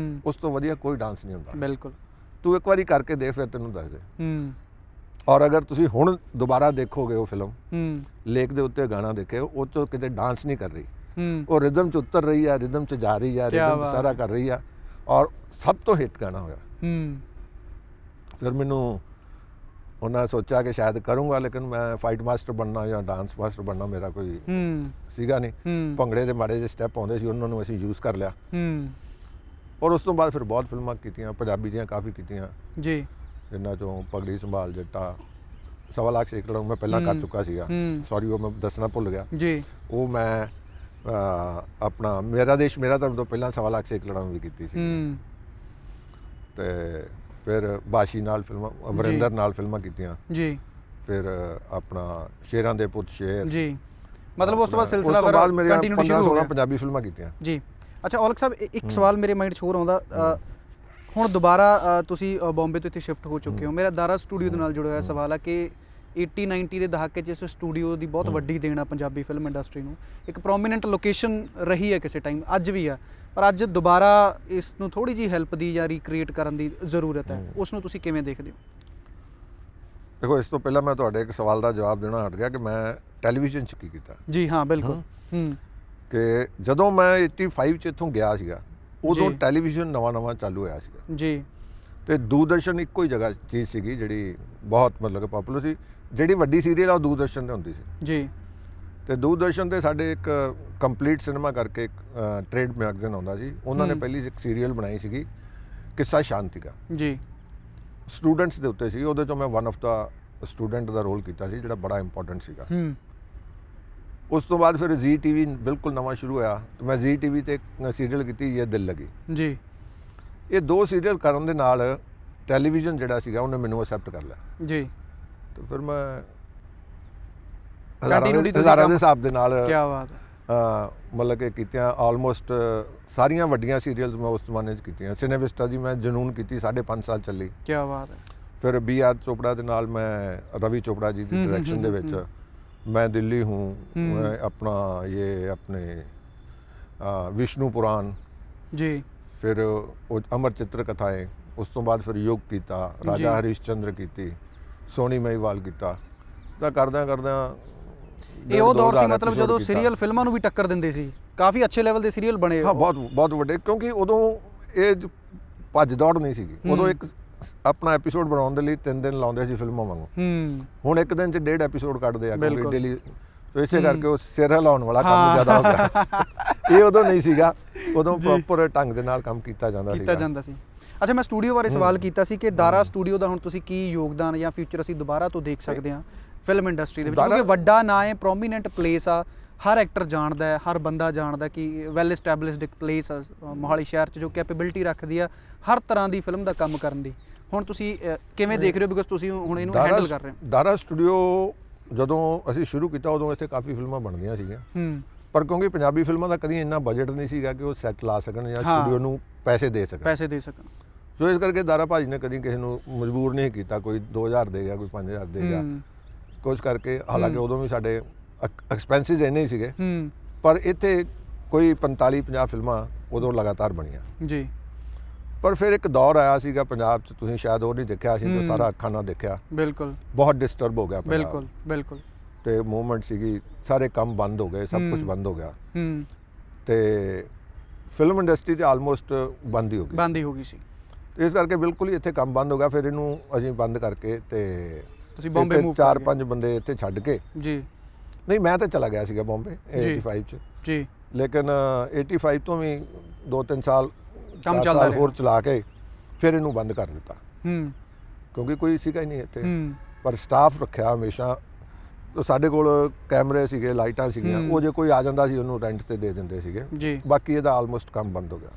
ਉਸ ਤੋਂ ਵਧੀਆ ਕੋਈ ਡਾਂਸ ਨਹੀਂ ਹੁੰਦਾ। ਬਿਲਕੁਲ, ਤੂੰ ਇੱਕ ਵਾਰੀ ਕਰਕੇ ਦੇਖ, ਫਿਰ ਤੈਨੂੰ ਦੱਸ ਦੇ। ਔਰ ਅਗਰ ਤੁਸੀਂ ਹੁਣ ਦੁਬਾਰਾ ਦੇਖੋਗੇ ਉਹ ਫਿਲਮ, ਲੇਕ ਦੇ ਉੱਤੇ ਗਾਣਾ ਦੇਖੇ, ਉਹ 'ਚੋਂ ਕਿਤੇ ਡਾਂਸ ਨਹੀਂ ਕਰ ਰਹੀ, ਉਹ ਰਿਦਮ 'ਚ ਉਤਰ ਰਹੀ ਹੈ, ਰਿਦਮ 'ਚ ਜਾ ਰਹੀ ਹੈ, ਰਿਦਮ 'ਚ ਸਾਰਾ ਕਰ ਰਹੀ ਹੈ, ਔਰ ਸਭ ਤੋਂ ਹਿੱਟ ਗਾਣਾ ਹੋਇਆ। ਫਿਰ ਮੈਨੂੰ ਉਹਨਾਂ ਸੋਚਿਆ ਕਿ ਸ਼ਾਇਦ ਕਰੂੰਗਾ, ਲੇਕਿਨ ਮੈਂ ਫਾਈਟ ਮਾਸਟਰ ਬਣਨਾ ਜਾਂ ਡਾਂਸ ਮਾਸਟਰ ਬਣਨਾ ਮੇਰਾ ਕੋਈ ਸੀਗਾ ਨਹੀਂ। ਭੰਗੜੇ ਦੇ ਮਾੜੇ ਜਿਹੇ ਸਟੈਪ ਆਉਂਦੇ ਸੀ, ਉਹਨਾਂ ਨੂੰ ਅਸੀਂ ਯੂਜ਼ ਕਰ ਲਿਆ। ਔਰ ਉਸ ਤੋਂ ਬਾਅਦ ਫਿਰ ਬਹੁਤ ਫਿਲਮਾਂ ਕੀਤੀਆਂ, ਪੰਜਾਬੀ ਦੀਆਂ ਕਾਫੀ ਕੀਤੀਆਂ ਜੀ, ਜਿਨ੍ਹਾਂ ਚੋਂ ਪਗੜੀ ਸੰਭਾਲ ਜੱਟਾ, ਸਵਾ ਲੱਖ ਸੇ ਏਕੜ ਮੈਂ ਪਹਿਲਾਂ ਕਰ ਚੁੱਕਾ ਸੀਗਾ, ਸੌਰੀ ਉਹ ਮੈਂ ਦੱਸਣਾ ਭੁੱਲ ਗਿਆ ਜੀ। ਉਹ ਮੈਂ ਆਪਣਾ ਮੇਰਾ ਦੇਸ਼ ਮੇਰਾ ਧਰਮ ਤੋਂ ਪਹਿਲਾਂ ਸਵਾ ਲੱਖ ਸੇ ਏਕੜ ਵੀ ਕੀਤੀ ਸੀ। ਤੇ ਫਿਰ ਬਾਸ਼ੀ ਨਾਲ ਫਿਲਮਾਂ, ਵਰਿੰਦਰ ਨਾਲ ਫਿਲਮਾਂ ਕੀਤੀਆਂ ਜੀ। ਫਿਰ ਆਪਣਾ ਸ਼ੇਰਾਂ ਦੇ ਪੁੱਤ ਸ਼ੇਰ ਜੀ, ਮਤਲਬ ਉਸ ਤੋਂ ਬਾਅਦ ਸਿਲਸਿਲਾ ਫਿਰ ਕੰਟੀਨਿਊ ਸ਼ੁਰੂ ਹੋ ਗਿਆ, ਪੰਜਾਬੀ ਫਿਲਮਾਂ ਕੀਤੀਆਂ ਜੀ। ਅੱਛਾ ਔਲਖ ਸਾਹਿਬ, ਇੱਕ ਸਵਾਲ ਮੇਰੇ ਮਾਈਂਡ 'ਚ ਹੋਰ ਆਉਂਦਾ, ਹੁਣ ਦੁਬਾਰਾ ਤੁਸੀਂ ਬੰਬੇ ਤੋਂ ਇੱਥੇ ਸ਼ਿਫਟ ਹੋ ਚੁੱਕੇ ਹੋ, ਮੇਰਾ ਦਾਰਾ ਸਟੂਡੀਓ ਦੇ ਨਾਲ ਜੁੜਿਆ ਹੋਇਆ ਸਵਾਲ ਹੈ ਕਿ 80-90 ਦੇ ਦਹਾਕੇ 'ਚ ਇਸ ਸਟੂਡੀਓ ਦੀ ਬਹੁਤ ਵੱਡੀ ਦੇਣ ਆ ਪੰਜਾਬੀ ਫਿਲਮ ਇੰਡਸਟਰੀ ਨੂੰ, ਇੱਕ ਪ੍ਰੋਮੀਨੈਂਟ ਲੋਕੇਸ਼ਨ ਰਹੀ ਹੈ ਕਿਸੇ ਟਾਈਮ, ਅੱਜ ਵੀ ਆ, ਪਰ ਅੱਜ ਦੁਬਾਰਾ ਇਸ ਨੂੰ ਥੋੜ੍ਹੀ ਜਿਹੀ ਹੈਲਪ ਦੀ ਜਾਂ ਰੀਕ੍ਰੀਏਟ ਕਰਨ ਦੀ ਜ਼ਰੂਰਤ ਹੈ, ਉਸ ਨੂੰ ਤੁਸੀਂ ਕਿਵੇਂ ਦੇਖਦੇ ਹੋ? ਦੇਖੋ, ਇਸ ਤੋਂ ਪਹਿਲਾਂ ਮੈਂ ਤੁਹਾਡੇ ਇੱਕ ਸਵਾਲ ਦਾ ਜਵਾਬ ਦੇਣਾ ਹਟ ਗਿਆ ਕਿ ਮੈਂ ਟੈਲੀਵਿਜ਼ਨ 'ਚ ਕੀ ਕੀਤਾ ਜੀ। ਹਾਂ ਬਿਲਕੁਲ, ਕਿ ਜਦੋਂ ਮੈਂ 85 'ਚ ਇੱਥੋਂ ਗਿਆ ਸੀਗਾ, ਉਦੋਂ ਟੈਲੀਵਿਜ਼ਨ ਨਵਾਂ ਚਾਲੂ ਹੋਇਆ ਸੀਗਾ ਜੀ, ਤੇ ਦੂਰਦਰਸ਼ਨ ਇੱਕੋ ਹੀ ਜਗ੍ਹਾ ਚੀਜ਼ ਸੀਗੀ ਜਿਹੜੀ ਬਹੁਤ ਮਤਲਬ ਪਾਪੂਲਰ ਸੀ। ਜਿਹੜੀ ਵੱਡੀ ਸੀਰੀਅਲ ਆ ਉਹ ਦੂਰਦਰਸ਼ਨ 'ਤੇ ਹੁੰਦੀ ਸੀ ਜੀ, ਤੇ ਦੂਰਦਰਸ਼ਨ 'ਤੇ ਸਾਡੇ ਇੱਕ ਕੰਪਲੀਟ ਸਿਨੇਮਾ ਕਰਕੇ ਟ੍ਰੇਡ ਮੈਗਜ਼ੀਨ ਆਉਂਦਾ ਸੀ, ਉਹਨਾਂ ਨੇ ਪਹਿਲੀ ਇੱਕ ਸੀਰੀਅਲ ਬਣਾਈ ਸੀਗੀ ਕਿੱਸਾ ਸ਼ਾਂਤਿਕਾ ਜੀ, ਸਟੂਡੈਂਟਸ ਦੇ ਉੱਤੇ ਸੀ। ਉਹਦੇ 'ਚੋਂ ਮੈਂ ਵਨ ਆਫ ਦਾ ਸਟੂਡੈਂਟ ਦਾ ਰੋਲ ਕੀਤਾ ਸੀ, ਜਿਹੜਾ ਬੜਾ ਇੰਪੋਰਟੈਂਟ ਸੀਗਾ। ਉਸ ਤੋਂ ਬਾਅਦ ਫਿਰ ਜ਼ੀ ਟੀਵੀ ਬਿਲਕੁਲ ਨਵਾਂ ਸ਼ੁਰੂ ਹੋਇਆ, ਤੇ ਮੈਂ ਜ਼ੀ ਟੀਵੀ 'ਤੇ ਸੀਰੀਅਲ ਕੀਤੀ ਇਹ ਦਿਲ ਲੱਗੀ ਜੀ। ਇਹ ਦੋ ਸੀਰੀਅਲ ਕਰਨ ਦੇ ਨਾਲ ਟੈਲੀਵਿਜ਼ਨ ਜਿਹੜਾ ਸੀਗਾ ਉਹਨੇ ਮੈਨੂੰ ਅਸੈਪਟ ਕਰ ਲਿਆ ਜੀ, ਤੇ ਫਿਰ ਮੈਂ ਹਜ਼ਾਰਾਂ ਦੇ ਹਿਸਾਬ ਦੇ ਨਾਲ ਮਤਲਬ ਕਿ ਕੀਤੀਆਂ, ਆਲਮੋਸਟ ਸਾਰੀਆਂ ਵੱਡੀਆਂ ਸੀਰੀਅਲਸ ਮੈਂ ਉਸ ਜ਼ਮਾਨੇ 'ਚ ਕੀਤੀਆਂ। ਸਿਨੇਵਿਸਟਾ ਦੀ ਮੈਂ ਜਨੂਨ ਕੀਤੀ, 5.5 ਸਾਲ ਚੱਲੀ। ਕੀ ਬਾਤ ਹੈ। ਫਿਰ ਬੀ ਆਰ ਚੋਪੜਾ ਦੇ ਨਾਲ ਮੈਂ, ਰਵੀ ਚੋਪੜਾ ਜੀ ਦੀ ਡਾਇਰੈਕਸ਼ਨ ਦੇ ਵਿੱਚ मैं दिल्ली हूँ, अपना ये अपने विष्णु पुराण जी, फिर अमर चित्र कथाएं, उस तो बाद फिर युग किया, राजा हरिश्चंद्र की, सोनी महिवाल किया, ਤਾਂ ਕਰਦਿਆਂ ਇਹ ਉਹ ਦੌਰ ਸੀ ਮਤਲਬ ਜਦੋਂ ਸੀਰੀਅਲ ਫਿਲਮਾਂ ਨੂੰ ਵੀ ਟੱਕਰ ਦਿੰਦੇ ਸੀ, ਕਾਫੀ ਅੱਛੇ ਲੈਵਲ ਦੇ ਸੀਰੀਅਲ ਬਣੇ। ਹਾਂ, ਬਹੁਤ ਵੱਡੇ, ਕਿਉਂਕਿ ਉਦੋਂ ਇਹ ਭੱਜ ਦੌੜ ਨਹੀਂ ਸੀਗੀ। ਉਦੋਂ ਇੱਕ ਆਪਣਾ ਐਪੀਸੋਡ ਬਣਾਉਣ ਦੇ ਲਈ 3 ਦਿਨ ਲਾਉਂਦੇ ਸੀ ਫਿਲਮਾਂ ਵਾਂਗੂ, ਹੁਣ ਇੱਕ ਦਿਨ 'ਚ 1.5 ਐਪੀਸੋਡ ਕੱਢਦੇ ਆ ਕਿਉਂਕਿ ਡੇਲੀ, ਤੇ ਇਸੇ ਕਰਕੇ ਉਹ ਸਿਰ ਹਿਲਾਉਣ ਵਾਲਾ ਕੰਮ ਜ਼ਿਆਦਾ ਹੋ ਗਿਆ। ਇਹ ਉਦੋਂ ਨਹੀਂ ਸੀਗਾ, ਉਦੋਂ ਪ੍ਰੋਪਰ ਢੰਗ ਦੇ ਨਾਲ ਕੰਮ ਕੀਤਾ ਜਾਂਦਾ ਸੀ। ਅੱਛਾ, ਮੈਂ ਸਟੂਡੀਓ ਬਾਰੇ ਸਵਾਲ ਕੀਤਾ ਸੀ ਕਿ ਦਾਰਾ ਸਟੂਡੀਓ ਦਾ ਹੁਣ ਤੁਸੀਂ ਕੀ ਯੋਗਦਾਨ ਜਾਂ ਫਿਊਚਰ ਅਸੀਂ ਦੁਬਾਰਾ ਤੋਂ ਦੇਖ ਸਕਦੇ ਹਾਂ ਫਿਲਮ ਇੰਡਸਟਰੀ ਦੇ ਵਿੱਚ, ਕਿਉਂਕਿ ਵੱਡਾ ਨਾਂ ਹੈ, ਪ੍ਰੋਮੀਨੈਂਟ ਪਲੇਸ ਆ, ਹਰ ਐਕਟਰ ਜਾਣਦਾ ਹੈ, ਹਰ ਬੰਦਾ ਜਾਣਦਾ ਕਿ ਵੈਲ ਐਸਟੈਬਲਿਸ਼ਡ ਇੱਕ ਪਲੇਸ ਆ ਮੋਹਾਲੀ ਸ਼ਹਿਰ 'ਚ, ਜੋ ਕੈਪੇਬਿਲਿਟੀ ਰੱਖਦੀ ਆ ਹਰ ਤਰ੍ਹਾਂ ਦੀ ਫਿਲਮ ਦਾ ਕੰਮ ਕਰਨ ਦੀ। ਹੁਣ ਤੁਸੀਂ ਕਿਵੇਂ ਦੇਖ ਰਹੇ ਹੋ, ਬਿਕਾਜ਼ ਤੁਸੀਂ ਹੁਣ ਇਹਨੂੰ ਹੈਂਡਲ ਕਰ ਰਹੇ ਹੋ? ਦਾਰਾ ਸਟੂਡੀਓ ਜਦੋਂ ਅਸੀਂ ਸ਼ੁਰੂ ਕੀਤਾ ਉਦੋਂ ਇੱਥੇ ਕਾਫੀ ਫਿਲਮਾਂ ਬਣਦੀਆਂ ਸੀਗੀਆਂ, ਪਰ ਕਿਉਂਕਿ ਪੰਜਾਬੀ ਫਿਲਮਾਂ ਦਾ ਕਦੀ ਇੰਨਾ ਬਜਟ ਨਹੀਂ ਸੀਗਾ ਕਿ ਉਹ ਸੈੱਟ ਲਾ ਸਕਣ ਜਾਂ ਸਟੂਡੀਓ ਨੂੰ ਪੈਸੇ ਦੇ ਸਕਣ। ਸੋ ਇਸ ਕਰਕੇ ਦਾਰਾ ਭਾਜੀ ਨੇ ਕਦੀ ਕਿਸੇ ਨੂੰ ਮਜਬੂਰ ਨਹੀਂ ਕੀਤਾ, ਕੋਈ 2000 ਦੇਗਾ, ਕੋਈ 5000 ਦੇਗਾ, ਕੁਛ ਕਰਕੇ। ਹਾਲਾਂਕਿ ਉਦੋਂ ਵੀ ਸਾਡੇ ਐਕਸਪੈਂਸਿਸ ਇੰਨੇ ਹੀ ਸੀਗੇ, ਪਰ ਇੱਥੇ ਕੋਈ 45-50 ਫਿਲਮਾਂ ਉਦੋਂ ਲਗਾਤਾਰ ਬਣੀਆਂ ਜੀ। ਪਰ ਫਿਰ ਇੱਕ ਦੌਰ ਆਇਆ ਸੀਗਾ ਪੰਜਾਬ 'ਚ, ਤੁਸੀਂ ਸ਼ਾਇਦ ਉਹ ਨਹੀਂ ਦੇਖਿਆ, ਅਸੀਂ ਤਾਂ ਸਾਰਾ ਅੱਖਾਂ ਨਾਲ ਦੇਖਿਆ। ਬਿਲਕੁਲ, ਬਹੁਤ ਡਿਸਟਰਬ ਹੋ ਗਿਆ ਪੰਜਾਬ, ਬਿਲਕੁਲ, ਤੇ ਮੂਵਮੈਂਟ ਸੀਗੀ, ਸਾਰੇ ਕੰਮ ਬੰਦ ਹੋ ਗਏ, ਸਭ ਕੁਝ ਬੰਦ ਹੋ ਗਿਆ, ਤੇ ਫਿਲਮ ਇੰਡਸਟਰੀ ਤੇ ਆਲਮੋਸਟ ਬੰਦ ਹੀ ਹੋ ਗਈ ਸੀ। ਇਸ ਕਰਕੇ ਬਿਲਕੁਲ ਹੀ ਇੱਥੇ ਕੰਮ ਬੰਦ ਹੋ ਗਿਆ। ਫਿਰ ਇਹਨੂੰ ਅਸੀਂ ਬੰਦ ਕਰਕੇ ਤੇ ਤੁਸੀਂ ਬੰਬੇ ਮੂਵ 4-5 ਬੰਦੇ ਇੱਥੇ ਛੱਡ ਕੇ ਜੀ, ਨਹੀਂ ਮੈਂ ਤਾਂ ਚਲਾ ਗਿਆ ਸੀਗਾ ਬੰਬੇ 85 'ਚ ਜੀ, ਲੇਕਿਨ 85 ਤੋਂ ਵੀ 2-3 ਸਾਲ ਕੰਮ ਚੱਲਦਾ ਹੋਰ ਚਲਾ ਕੇ ਫਿਰ ਇਹਨੂੰ ਬੰਦ ਕਰ ਦਿੱਤਾ, ਕਿਉਂਕਿ ਕੋਈ ਸੀਗਾ ਹੀ ਨਹੀਂ ਇੱਥੇ। ਪਰ ਸਟਾਫ ਰੱਖਿਆ ਹਮੇਸ਼ਾ, ਸਾਡੇ ਕੋਲ ਕੈਮਰੇ ਸੀਗੇ, ਲਾਈਟਾਂ ਸੀਗੀਆਂ, ਉਹ ਜੇ ਕੋਈ ਆ ਜਾਂਦਾ ਸੀ ਉਹਨੂੰ ਰੈਂਟ ਤੇ ਦੇ ਦਿੰਦੇ ਸੀਗੇ ਜੀ। ਬਾਕੀ ਇਹਦਾ ਆਲਮੋਸਟ ਕੰਮ ਬੰਦ ਹੋ ਗਿਆ।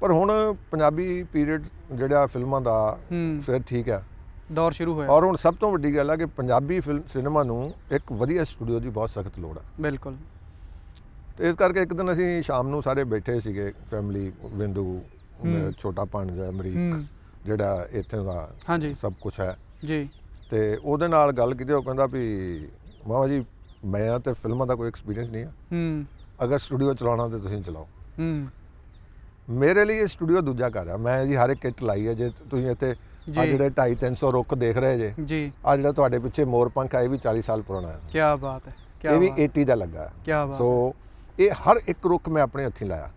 ਪਰ ਹੁਣ ਪੰਜਾਬੀ ਪੀਰੀਅਡ ਜਿਹੜਾ ਫਿਲਮਾਂ ਦਾ ਫਿਰ ਠੀਕ ਹੈ, ਦੌਰ ਸ਼ੁਰੂ ਹੋਇਆ। ਔਰ ਹੁਣ ਸਭ ਤੋਂ ਵੱਡੀ ਗੱਲ ਹੈ ਕਿ ਪੰਜਾਬੀ ਫਿਲਮ ਸਿਨੇਮਾ ਨੂੰ ਇੱਕ ਵਧੀਆ ਸਟੂਡੀਓ ਦੀ ਬਹੁਤ ਸਖਤ ਲੋੜ ਹੈ। ਬਿਲਕੁਲ, ਤੇ ਇਸ ਕਰਕੇ ਇੱਕ ਦਿਨ ਅਸੀਂ ਸ਼ਾਮ ਨੂੰ ਸਾਰੇ ਬੈਠੇ ਸੀਗੇ, ਫੈਮਿਲੀ, ਵਿੰਦੂ, ਛੋਟਾ ਭਾਣਜਾ ਅਮਰੀਕ ਜਿਹੜਾ ਇੱਥੇ ਦਾ ਸਭ ਕੁਛ ਹੈ ਜੀ, ਤੇ ਉਹਦੇ ਨਾਲ ਗੱਲ ਕੀਤੀ। ਉਹ ਕਹਿੰਦਾ ਵੀ ਮਾਮਾ ਜੀ ਮੈਂ ਤੇ ਫਿਲਮਾਂ ਦਾ ਕੋਈ ਐਕਸਪੀਰੀਅੰਸ ਨਹੀਂ ਹੈ, ਅਗਰ ਸਟੂਡੀਓ ਚਲਾਉਣਾ ਤੇ ਤੁਸੀਂ ਚਲਾਓ। ਮੇਰੇ ਲਈ ਇਹ ਸਟੂਡੀਓ ਦੂਜਾ ਘਰ ਆ। ਮੈਂ ਜੀ ਹਰ ਇੱਕ ਕਿੱਟ ਲਾਈ ਹੈ। ਜੇ ਤੁਸੀਂ ਇੱਥੇ ਆ ਜਿਹੜੇ 250-300 ਰੁੱਖ ਦੇਖ ਰਹੇ ਜੇ ਜੀ, ਆ ਜਿਹੜਾ ਤੁਹਾਡੇ ਪਿੱਛੇ ਮੋਰ ਪੰਖ ਆ, ਇਹ ਵੀ 40 ਸਾਲ ਪੁਰਾਣਾ ਹੈ। ਕੀ ਬਾਤ ਹੈ। ਇਹ ਵੀ 80 ਦਾ ਲੱਗਾ। ਸੋ ਇਹ ਹਰ ਇੱਕ ਰੁੱਖ ਮੈਂ ਆਪਣੇ ਹੱਥੀਂ ਲਾਇਆ।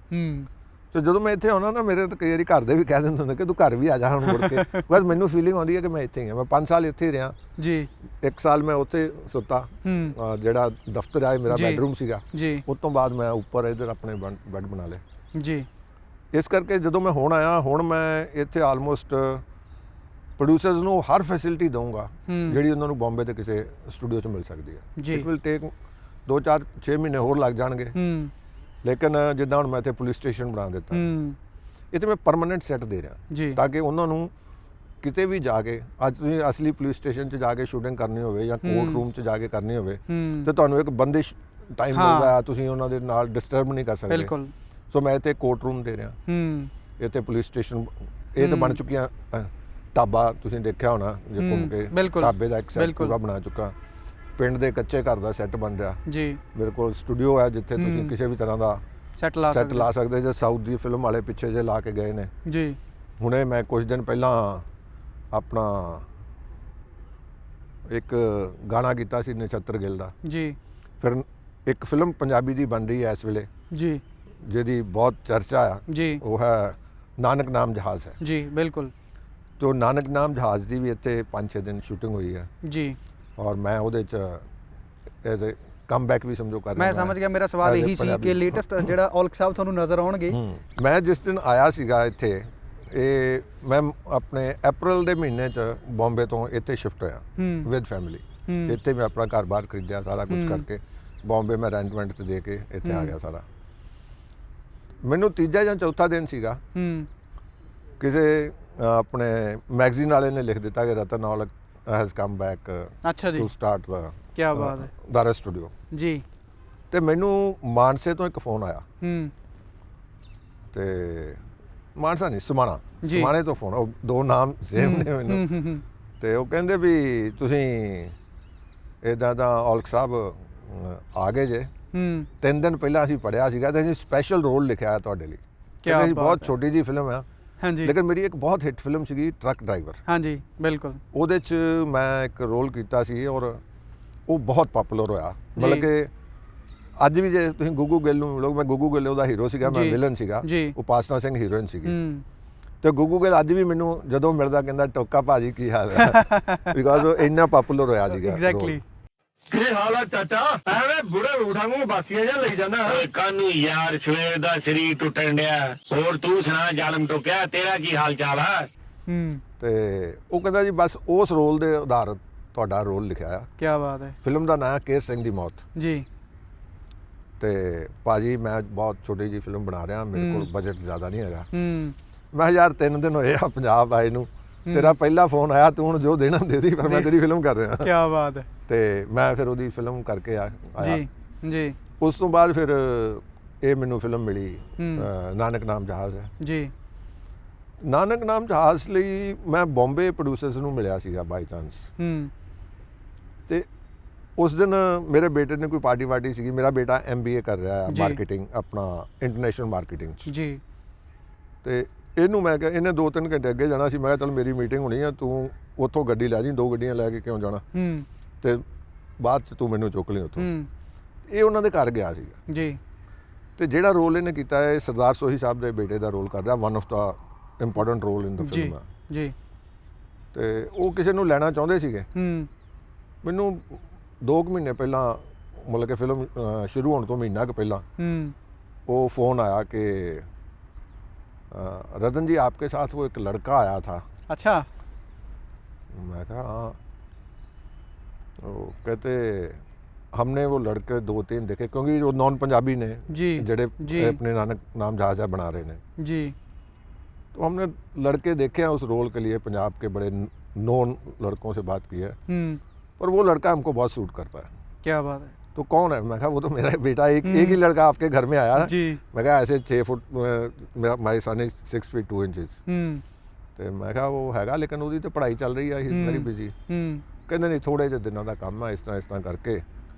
ਸੋ ਜਦੋਂ ਮੈਂ ਇੱਥੇ ਆਉਣਾ ਨਾ ਮੇਰੇ ਤਾਂ ਕਈ ਵਾਰੀ ਘਰ ਦੇ ਵੀ ਕਹਿ ਦਿੰਦੇ ਹੁੰਦੇ ਕਿ ਤੂੰ ਘਰ ਵੀ ਆ ਜਾ ਹੁਣ ਮੁੜ ਕੇ ਬਸ ਮੈਨੂੰ ਫੀਲਿੰਗ ਆਉਂਦੀ ਹੈ ਕਿ ਮੈਂ ਇੱਥੇ ਹੀ ਹਾਂ। ਮੈਂ 5 ਸਾਲ ਇੱਥੇ ਹੀ ਰਿਹਾ ਜੀ। 1 ਸਾਲ ਮੈਂ ਉੱਥੇ ਸੁੱਤਾ, ਜਿਹੜਾ ਦਫ਼ਤਰ ਆ ਮੇਰਾ ਬੈਡਰੂਮ ਸੀਗਾ ਜੀ। ਉਸ ਤੋਂ ਬਾਅਦ ਮੈਂ ਉੱਪਰ ਇੱਧਰ ਆਪਣੇ ਬੈੱਡ ਬਣਾ ਲਏ ਜੀ। ਇਸ ਕਰਕੇ ਜਦੋਂ ਮੈਂ ਹੁਣ ਆਇਆ, ਹੁਣ ਮੈਂ ਇੱਥੇ ਆਲਮੋਸਟ ਪ੍ਰੋਡਿਊਸਰਸ ਨੂੰ ਹਰ ਫੈਸਿਲਿਟੀ ਦਊਂਗਾ ਜਿਹੜੀ ਉਹਨਾਂ ਨੂੰ ਬੰਬੇ ਦੇ ਕਿਸੇ ਸਟੂਡੀਓ 'ਚ ਮਿਲ ਸਕਦੀ ਹੈ। ਇਟ ਵਿਲ ਟੇਕ 2-4-6 ਮਹੀਨੇ ਹੋਰ ਲੱਗ ਜਾਣਗੇ, ਲੇਕਿਨ ਜਿੱਦਾਂ ਹੁਣ ਮੈਂ ਇੱਥੇ ਪੁਲਿਸ ਸਟੇਸ਼ਨ ਬਣਾ ਦਿੱਤਾ, ਇੱਥੇ ਮੈਂ ਪਰਮਾਨੈਂਟ ਸੈੱਟ ਦੇ ਰਿਹਾ ਤਾਂ ਕਿ ਉਹਨਾਂ ਨੂੰ ਕਿਤੇ ਵੀ ਜਾ ਕੇ, ਅੱਜ ਤੁਸੀਂ ਅਸਲੀ ਪੁਲਿਸ ਸਟੇਸ਼ਨ 'ਚ ਜਾ ਕੇ ਸ਼ੂਟਿੰਗ ਕਰਨੀ ਹੋਵੇ ਜਾਂ ਕੋਰਟ ਰੂਮ 'ਚ ਜਾ ਕੇ ਕਰਨੀ ਹੋਵੇ ਤੇ ਤੁਹਾਨੂੰ ਇੱਕ ਬੰਦਿਸ਼ ਟਾਈਮ ਮਿਲਦਾ, ਤੁਸੀਂ ਉਹਨਾਂ ਦੇ ਨਾਲ ਡਿਸਟਰਬ ਨਹੀਂ ਕਰ ਸਕਦੇ। ਬਿਲਕੁਲ। ਸੋ ਮੈਂ ਇੱਥੇ ਕੋਰਟ ਰੂਮ ਦੇ ਰਿਹਾ, ਇੱਥੇ ਪੁਲਿਸ ਸਟੇਸ਼ਨ, ਇਹ ਤਾਂ ਬਣ ਚੁੱਕੀਆਂ। ਢਾਬਾ ਤੁਸੀਂ ਦੇਖਿਆ ਹੋਣਾ ਜੇ ਘੁੰਮ ਕੇ, ਢਾਬੇ ਦਾ ਇੱਕ ਸੈੱਟ ਪੂਰਾ ਬਣਾ ਚੁੱਕਾ। ਪਿੰਡ ਦੇ ਕੱਚੇ ਘਰ ਦਾ ਸੈੱਟ ਬਣ ਰਿਹਾ ਜੀ। ਮੇਰੇ ਕੋਲ ਸਟੂਡੀਓ ਹੈ ਜਿੱਥੇ ਤੁਸੀਂ ਕਿਸੇ ਵੀ ਤਰ੍ਹਾਂ ਦਾ ਸੈੱਟ ਲਾ ਸਕਦੇ। ਜੇ ਸਾਊਥ ਦੀ ਫਿਲਮ ਵਾਲੇ ਪਿੱਛੇ ਜੇ ਲਾ ਕੇ ਗਏ ਨੇ ਜੀ। ਹੁਣੇ ਮੈਂ ਕੁਝ ਦਿਨ ਪਹਿਲਾਂ ਆਪਣਾ ਇੱਕ ਗਾਣਾ ਕੀਤਾ ਸੀ ਨਛੱਤਰ ਗਿੱਲ ਦਾ ਜੀ। ਫਿਰ ਇੱਕ ਫਿਲਮ ਪੰਜਾਬੀ ਦੀ ਬਣ ਰਹੀ ਹੈ ਇਸ ਵੇਲੇ ਜੀ, ਜਿਹਦੀ ਬਹੁਤ ਚਰਚਾ ਆ ਜੀ, ਉਹ ਹੈ ਨਾਨਕ ਨਾਮ ਜਹਾਜ਼ ਹੈ ਜੀ। ਬਿਲਕੁਲ। तो नानक नाम जहाज़ की भी इतने 5-6 दिन शूटिंग हुई है जी, और मैं ਉਹਦੇ ਚ ਐਜ਼ ਅ ਕਮਬੈਕ ਵੀ ਸਮਝੋ ਕਰ ਰਿਹਾ। ਮੈਂ ਸਮਝ ਗਿਆ। ਮੇਰਾ ਸਵਾਲ ਇਹੀ ਸੀ ਕਿ ਲੇਟੈਸਟ ਜਿਹੜਾ ਔਲਖ ਸਾਹਿਬ ਤੁਹਾਨੂੰ ਨਜ਼ਰ ਆਉਣਗੇ। ਮੈਂ ਜਿਸ ਦਿਨ ਆਇਆ ਸੀਗਾ ਇੱਥੇ, ਇਹ ਮੈਂ ਆਪਣੇ ਅਪ੍ਰੈਲ ਦੇ ਮਹੀਨੇ ਚ ਬੰਬੇ ਤੋਂ ਇੱਥੇ ਸ਼ਿਫਟ ਹੋਇਆ ਵਿਦ ਫੈਮਿਲੀ। ਇੱਥੇ ਮੈਂ ਆਪਣਾ ਘਰ-ਬਾਰ ਖਰੀਦਿਆ, ਸਾਰਾ ਕੁਝ ਕਰਕੇ ਬੰਬੇ ਮੈਂ ਰੈਂਟ ਤੇ ਦੇ ਕੇ ਇੱਥੇ ਆ ਗਿਆ ਸਾਰਾ। ਮੈਨੂੰ ਤੀਜਾ ਜਾਂ ਚੌਥਾ ਦਿਨ ਸੀਗਾ, ਕਿਸੇ ਆਪਣੇ ਮੈਗਜ਼ੀਨ ਵਾਲੇ ਨੇ ਲਿਖ ਦਿੱਤਾ ਕਿ Ratan Aulakh has come back to start ਦਾ ਕੀ ਬਾਤ ਹੈ ਦਾਰਾ ਸਟੂਡੀਓ ਜੀ। ਤੇ ਮੈਨੂੰ ਮਾਨਸੇ ਤੋਂ ਇੱਕ ਫੋਨ ਆਇਆ ਤੇ ਮਾਨਸਾ ਨਹੀਂ, ਸਮਾਣੇ ਤੋਂ ਫੋਨ, ਉਹ ਦੋ ਨਾਮ ਸੇਮ ਨੇ ਮੈਨੂੰ। ਤੇ ਉਹ ਕਹਿੰਦੇ ਵੀ ਤੁਸੀਂ ਇੱਦਾਂ ਦਾ ਔਲਖ ਸਾਹਿਬ ਆ ਗਏ ਜੇ, 3 ਦਿਨ ਪਹਿਲਾਂ ਅਸੀਂ ਪੜ੍ਹਿਆ ਸੀਗਾ ਤੇ ਅਸੀਂ ਸਪੈਸ਼ਲ ਰੋਲ ਲਿਖਿਆ ਤੁਹਾਡੇ ਲਈ। ਕਹਿੰਦੇ ਬਹੁਤ ਛੋਟੀ ਜਿਹੀ ਫਿਲਮ ਆ ਲੇਕਿਨ ਮੇਰੀ ਇੱਕ ਬਹੁਤ ਹਿੱਟ ਫਿਲਮ ਸੀਗੀ ਟਰੱਕ ਡਰਾਈਵਰ। ਹਾਂਜੀ ਬਿਲਕੁਲ। ਉਹਦੇ 'ਚ ਮੈਂ ਇੱਕ ਰੋਲ ਕੀਤਾ ਸੀ ਔਰ ਉਹ ਬਹੁਤ ਪਪੂਲਰ ਹੋਇਆ। ਮਤਲਬ ਕਿ ਅੱਜ ਵੀ ਜੇ ਤੁਸੀਂ ਗੁੱਗੂ ਗਿੱਲ ਨੂੰ ਮਿਲੋਗੇ, ਮੈਂ ਗੁੱਗੂ ਗਿੱਲ ਉਹਦਾ ਹੀਰੋ ਸੀਗਾ, ਮੈਂ ਵਿਲਨ ਸੀਗਾ, ਉਪਾਸਨਾ ਸਿੰਘ ਹੀਰੋਇਨ ਸੀਗੀ। ਤੇ ਗੁੱਗੂ ਗਿੱਲ ਅੱਜ ਵੀ ਮੈਨੂੰ ਜਦੋਂ ਮਿਲਦਾ ਕਹਿੰਦਾ ਟੋਕਾ ਭਾਜੀ ਕੀ ਹਾਲ ਹੈ, ਬਿਕਾਜ਼ ਉਹ ਇੰਨਾ ਪਪੂਲਰ ਹੋਇਆ ਸੀਗਾ। ਐਗਜ਼ੈਕਟਲੀ। ਕੀ ਹਾਲ ਆ ਚਾਚਾ? ਐਵੇਂ ਬੁੜੇ ਉਠਾਂ ਨੂੰ ਬਾਸੀਆਂ ਜਾਂ ਲਈ ਜਾਂਦਾ। ਕਾਨੂੰ ਯਾਰ ਸਵੇਰ ਦਾ ਸਰੀਰ ਟੁੱਟਣ ਡਿਆ। ਹੋਰ ਤੂੰ ਸੁਣਾ ਜ਼ਾਲਮ ਟੋਕਿਆ, ਤੇਰਾ ਕੀ ਹਾਲ ਚਾਲ ਆ? ਤੇ ਉਹ ਕਹਿੰਦਾ ਜੀ ਬਸ ਉਸ ਰੋਲ ਦੇ ਆਧਾਰਿਤ ਤੁਹਾਡਾ ਰੋਲ ਲਿਖਿਆ ਆ। ਕੀ ਬਾਤ ਹੈ। ਫਿਲਮ ਦਾ ਨਾਮ ਕੇਰ ਸਿੰਘ ਦੀ ਮੌਤ ਜੀ। ਤੇ ਭਾਜੀ ਮੈਂ ਬਹੁਤ ਛੋਟੀ ਜਿਹੀ ਫਿਲਮ ਬਣਾ ਰਿਹਾ, ਮੇਰੇ ਕੋਲ ਬਜਟ ਜ਼ਿਆਦਾ ਨਹੀਂ ਹੈਗਾ। ਮੈਂ ਯਾਰ 3 ਦਿਨ ਹੋਏ ਆ ਪੰਜਾਬ ਆਏ ਨੂੰ, ਤੇਰਾ ਪਹਿਲਾ ਫੋਨ ਆਇਆ, ਤੂੰ ਹੁਣ ਜੋ ਦੇਣਾ ਦੇ ਦੀ, ਪਰ ਮੈਂ ਤੇਰੀ ਫਿਲਮ ਕਰ ਰਿਹਾ। ਕੀ ਬਾਤ ਹੈ। ਤੇ ਮੈਂ ਫਿਰ ਉਹਦੀ ਫਿਲਮ ਕਰਕੇ ਆਇਆ ਜੀ। ਉਸ ਤੋਂ ਬਾਅਦ ਫਿਰ ਇਹ ਮੈਨੂੰ ਫਿਲਮ ਮਿਲੀ ਨਾਨਕ ਨਾਮ ਜਹਾਜ਼ ਹੈ ਜੀ। ਨਾਨਕ ਨਾਮ ਜਹਾਜ਼ ਲਈ ਮੈਂ ਬੰਬੇ ਪ੍ਰੋਡਿਊਸਰਸ ਨੂੰ ਮਿਲਿਆ ਸੀਗਾ ਬਾਈ ਚਾਂਸ। ਤੇ ਉਸ ਦਿਨ ਮੇਰੇ ਬੇਟੇ ਨੇ ਕੋਈ ਪਾਰਟੀ ਸੀਗੀ। ਮੇਰਾ ਬੇਟਾ MBA ਕਰ ਰਿਹਾ ਹੈ ਮਾਰਕੀਟਿੰਗ, ਆਪਣਾ ਇੰਟਰਨੈਸ਼ਨਲ ਮਾਰਕੀਟਿੰਗ 'ਚ ਜੀ। ਤੇ ਇਹਨੂੰ ਮੈਂ ਕਿਹਾ, ਇਹਨੇ 2-3 ਘੰਟੇ ਅੱਗੇ ਜਾਣਾ ਸੀ। ਮੈਂ ਕਿਹਾ ਚੱਲ ਮੇਰੀ ਮੀਟਿੰਗ ਹੋਣੀ ਆ, ਤੂੰ ਉੱਥੋਂ ਗੱਡੀ ਲੈ ਜੀ, 2 ਗੱਡੀਆਂ ਲੈ ਕੇ ਕਿਉਂ ਜਾਣਾ, ਤੇ ਬਾਅਦ 'ਚ ਤੂੰ ਮੈਨੂੰ ਚੁੱਕ ਲਈ ਉੱਥੋਂ। ਇਹ ਉਹਨਾਂ ਦੇ ਘਰ ਗਿਆ ਸੀਗਾ ਜੀ। ਤੇ ਜਿਹੜਾ ਰੋਲ ਇਹਨੇ ਕੀਤਾ ਹੈ, ਸਰਦਾਰ ਸੋਹੀ ਸਾਹਿਬ ਦੇ ਬੇਟੇ ਦਾ ਰੋਲ ਕਰ ਰਿਹਾ, one of the important role in the film ਜੀ। ਤੇ ਉਹ ਕਿਸੇ ਨੂੰ ਲੈਣਾ ਚਾਹੁੰਦੇ ਸੀਗੇ। ਮੈਨੂੰ 2 ਮਹੀਨੇ ਪਹਿਲਾਂ, ਮਤਲਬ ਕਿ ਫਿਲਮ ਸ਼ੁਰੂ ਹੋਣ ਤੋਂ ਮਹੀਨਾ ਕੁ ਪਹਿਲਾਂ ਉਹ ਫੋਨ ਆਇਆ ਕਿ रतन जी आपके साथ वो एक लड़का आया था। अच्छा। मैं कहा हाँ। तो कहते हमने वो लड़के 2-3 देखे, क्योंकि वो नॉन पंजाबी ने जी जड़े अपने नानक नाम जहाज़ बना रहे ने जी। तो हमने लड़के देखे हैं उस रोल के लिए, पंजाब के बड़े नॉन लड़कों से बात की है, पर वो लड़का हमको बहुत सूट करता है। क्या बात है। तो कौन है? मैं कहा वो तो मेरा बेटा, एक ही लड़का आपके घर में आया जी। मैं कहा ऐसे 6 फुट, मेरा माई सन इज 6 feet 2 inches। तो मैं कहा वो हैगा, लेकिन ਉਹਦੀ ਤੇ ਪੜ੍ਹਾਈ ਚੱਲ ਰਹੀ ਹੈ, ਹੀ ਇਜ਼ ਵੈਰੀ ਬਿਜ਼ੀ। ਕਹਿੰਦੇ ਨਹੀਂ ਥੋੜੇ ਜਿਹੇ ਦਿਨਾਂ ਦਾ ਕੰਮ ਹੈ, ਇਸ ਤਰ੍ਹਾਂ ਕਰਕੇ।